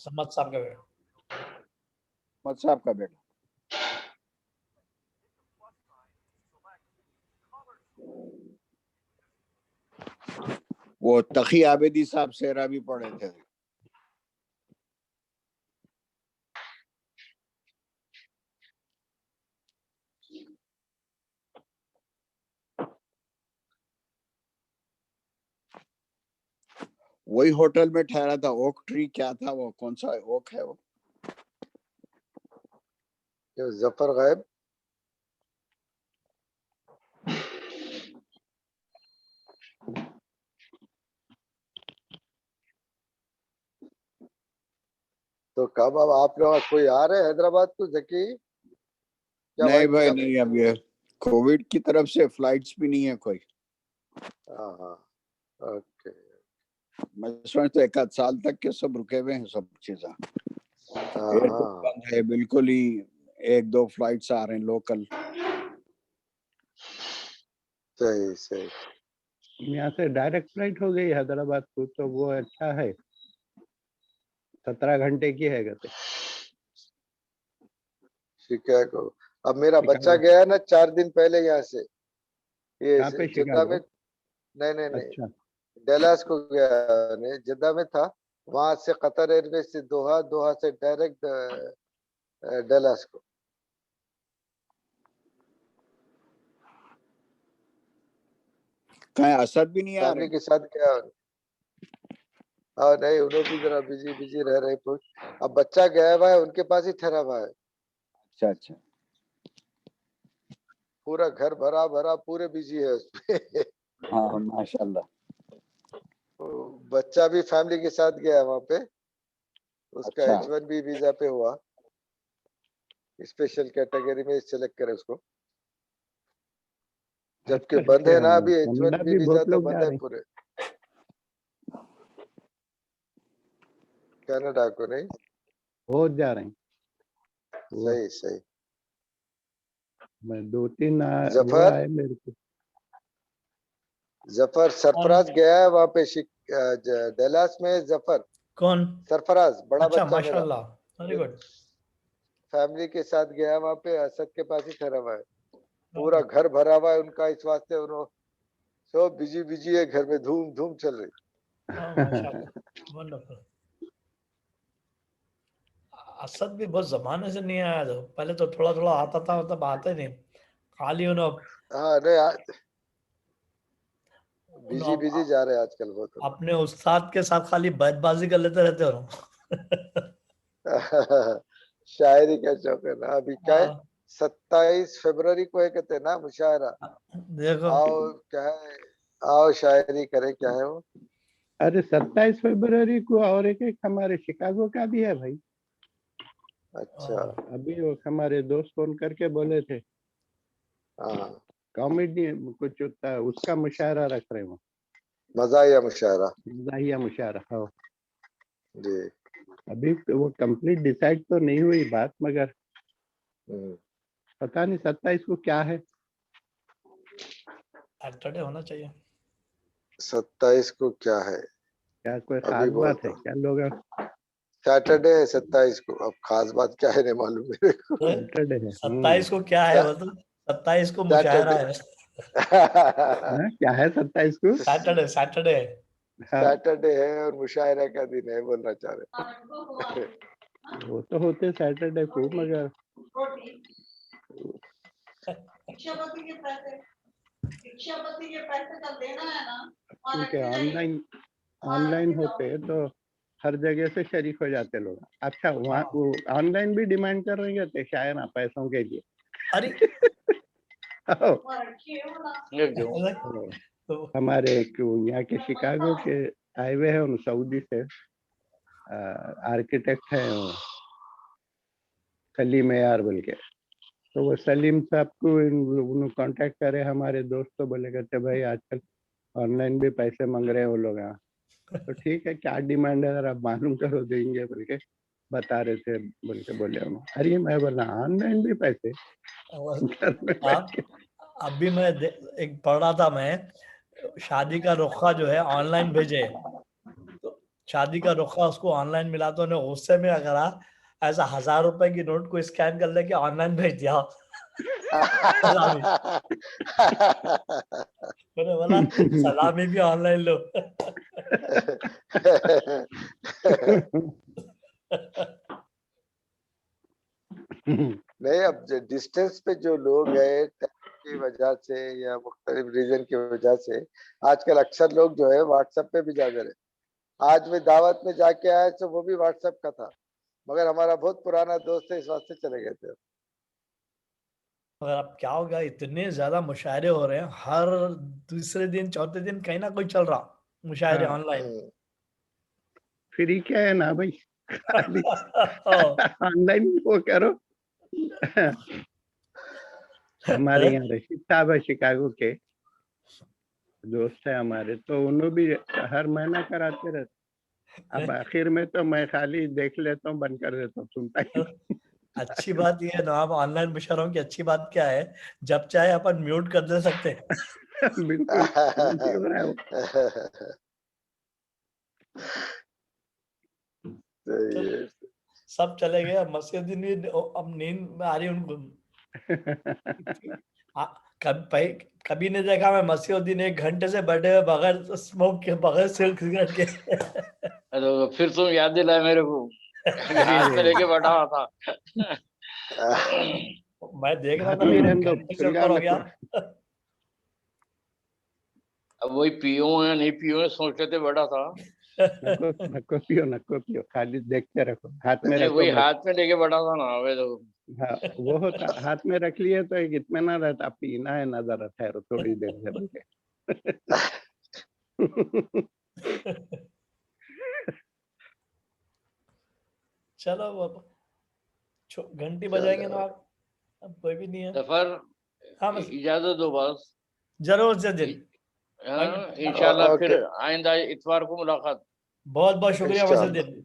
समद साहब का बेटा। समद साहब का बेटा। वो तकी आबेदी साहब सेरा भी पढ़े थे। वही होटल में ठहरा था, ओक ट्री, क्या था वो, कौन सा ओक है वो? जफर गायब। तो कब अब आप लोग कोई आ रहे हैं हैदराबाद को जकी? नहीं भाई नहीं, अब ये कोविड की तरफ से फ्लाइट्स भी नहीं है कोई। ओके। मैं समझता हूँ 1 साल तक के सब रुके हुए हैं सब चीजें। बंद है बिल्कुल ही, 1-2 फ्लाइट्स आ रहे हैं लोकल। सही सही। यहाँ से डायरेक्ट फ्लाइट हो गई हैदराबाद को, तो वो अच्छा है, 17 घंटे की है गति। शिकागो, अब मेरा बच्चा गया है ना 4 दिन पहले यहाँ से, ये जिद्दा में। नहीं, अच्छा। डैलास को गया, नहीं जिद्दा में था, वहां से कतर एयरवेज से दोहा, दोहा से डायरेक्ट डलास को। कहीं असद भी नहीं आ फैमिली रहे? के साथ गया। हाँ नहीं, उन्हें भी जरा बिजी रह रहे कुछ। अब बच्चा गया हुआ है, उनके पास ही ठहरा हुआ है। अच्छा अच्छा। पूरा घर भरा भरा, पूरे बिजी है उसमें। हाँ माशाल्लाह। बच्चा भी फैमिली के साथ गया वहां पे, उसका अच्छा। H1B वीजा पे हुआ, स्पेशल कैटेगरी में सिलेक्ट करे उसको, जबकि बंद है ना अभी H1B वीजा, तो बंद है पूरे कनाडा को। नहीं बहुत जा रहे हैं। सही सही। मैं 2-3 जफर आए मेरे को। जफर सरफराज गया है वहां पे डलास में। जफर कौन? सरफराज, बड़ा अच्छा, बच्चा मेरा, माशाल्लाह, वेरी गुड। फैमिली के साथ गया वहां पे, असद के पास ही ठहरा हुआ है। पूरा घर भरा हुआ है उनका, इस वास्ते उन्होंने सब बिजी है, घर में धूम धूम चल रही। माशाल्लाह, वंडरफुल। असद भी बहुत जमाने से नहीं आया था, पहले तो थोड़ा थोड़ा आता था, मतलब आते नहीं, खाली उन्होंने। हाँ नहीं, बिजी जा रहे हैं आजकल बहुत। अपने उस्ताद के साथ खाली बैतबाजी कर लेते रहते हो। शायरी का शौक है ना। अभी क्या है, 27 फरवरी को है कहते हैं ना मुशायरा। देखो आओ क्या है, आओ शायरी करे, क्या है वो? अरे 27 फरवरी को, और एक हमारे शिकागो का भी है भाई। अच्छा। अभी वो हमारे दोस्त फोन करके बोले थे, कॉमेडी कुछ होता है, उसका मुशायरा रख रहे हो। मज़ाहिया मुशायरा। मज़ाहिया मुशायरा, हाँ जी। अभी वो कंप्लीट डिसाइड तो नहीं हुई बात, मगर पता नहीं 27 को क्या है। सैटरडे होना चाहिए। 27 को क्या है? क्या कोई खास बात है क्या लोग? सैटरडे है 27 को, अब खास बात क्या है नहीं मालूम मेरे को। सैटरडे है। 27 को क्या है? मतलब 27 को मुशायरा है। क्या है 27 को? सैटरडे सैटरडे है और मुशायरा का दिन है, बोलना चाह रहे। वो तो होते सैटरडे को, मगर शिक्षापति के पैसे का देना है ना, क्योंकि ऑनलाइन होते तो हर जगह से शरीक हो जाते लोग। अच्छा, वहाँ वो ऑनलाइन भी डिमांड कर रहे थे शायद ना पैसों के लिए। अरे तो हमारे यहाँ के शिकागो के आए हुए हैं, उन सऊदी से आर्किटेक्ट है सलीम यार बोल के। तो वो सलीम साहब को उन्होंने कांटेक्ट करे, हमारे दोस्त तो बोले कहते भाई आजकल ऑनलाइन भी पैसे मांग रहे हैं वो लोग। तो ठीक है, क्या डिमांड है जरा मालूम करो, देंगे बोल के बता रहे थे, बोल के बोले उन्होंने। अरे मैं बोला ऑनलाइन भी पैसे? अभी मैं एक पढ़ रहा था, मैं शादी का रुखा जो है ऑनलाइन भेजे, तो शादी का रुखा उसको ऑनलाइन मिला, तो उन्हें गुस्से में करा ऐसा 1000 रुपए की नोट को स्कैन कर लेके ऑनलाइन भेज दिया। मैंने बोला सलामी भी ऑनलाइन लो। नहीं, अब डिस्टेंस पे जो लोग हैं की वजह से या मुख्तलिफ रीजन की वजह से, आजकल अक्सर लोग जो है व्हाट्सएप पे भी जा रहे। आज मैं दावत में जाके आया तो वो भी व्हाट्सएप का था, मगर हमारा बहुत पुराना दोस्त है, इस वास्ते चले गए थे। मगर अब क्या होगा, इतने ज्यादा मुशायरे हो रहे हैं, हर दूसरे दिन चौथे दिन कहीं ना कोई चल रहा मुशायरे ऑनलाइन। फ्री क्या है ना भाई, ऑनलाइन वो करो। हमारे यहाँ रशीद साहब है शिकागो के, दोस्त है हमारे, तो उन्होंने भी हर महीना कराते रहते। अब आखिर में तो मैं खाली देख लेता हूँ, बंद कर देता हूँ, सुनता ही। अच्छी बात ये है ना, आप ऑनलाइन मुशायरों की अच्छी बात क्या है, जब चाहे अपन म्यूट कर दे सकते हैं। बिल्कुल। सब चले गए, मस्जिद भी अब नींद में आ रही उनको। कभी नहीं देखा मैं मस्जिद 1 घंटे से बैठे हुए बगैर स्मोक के, बगैर सिगरेट के। तो फिर तुम याद दिलाए मेरे को। हाथ में लेके बैठा हुआ था। मैं देख रहा था घंटे से ऊपर हो गया। अब वही पियो है नहीं पियो है सोच रहे थे, बैठा था। नको पियो खाली देखते रखो, हाथ में रखो। वही हाथ में लेके बैठा था ना। वे तो हाँ, वो होता हाथ में रख लिए तो एक इत्मीनान रहता, पीना है ना जरा ठहरो थोड़ी देर से बन के। चलो घंटी बजाएंगे ना आप, अब कोई भी नहीं है। सफर हाँ इजाजत दो बस। जरूर से दिन इंशाल्लाह फिर आइंदा इतवार को मुलाकात। बहुत बहुत शुक्रिया वसीम।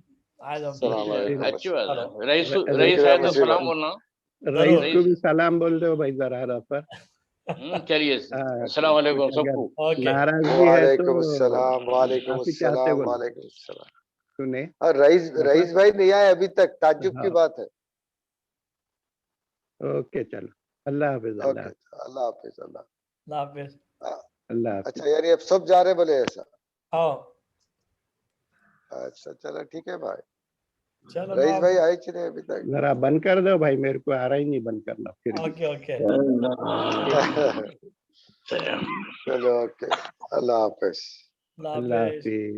अच्छी बात है। रईस है तो सलाम बोलना। रईस को भी सलाम बोल दो भाई जरा पर। चलिए अस्सलाम वालेकुम सबको। नाराजगी है तो वालेकुम सलाम। सुने रईस भाई नहीं आए अभी तक, ताज्जुब की बात है। ओके चलो, अल्लाह हाफिज। अल्लाह हाफिज। अल्लाह। अच्छा यानी अब सब जा रहे बोले ऐसा? हाँ अच्छा चलो ठीक है भाई। चलो रईस भाई आए नहीं अभी तक? जरा बंद कर दो भाई, मेरे को आ रहा ही नहीं बंद करना फिर। ओके चलो ओके, अल्लाह हाफिज। अल्लाह हाफिज।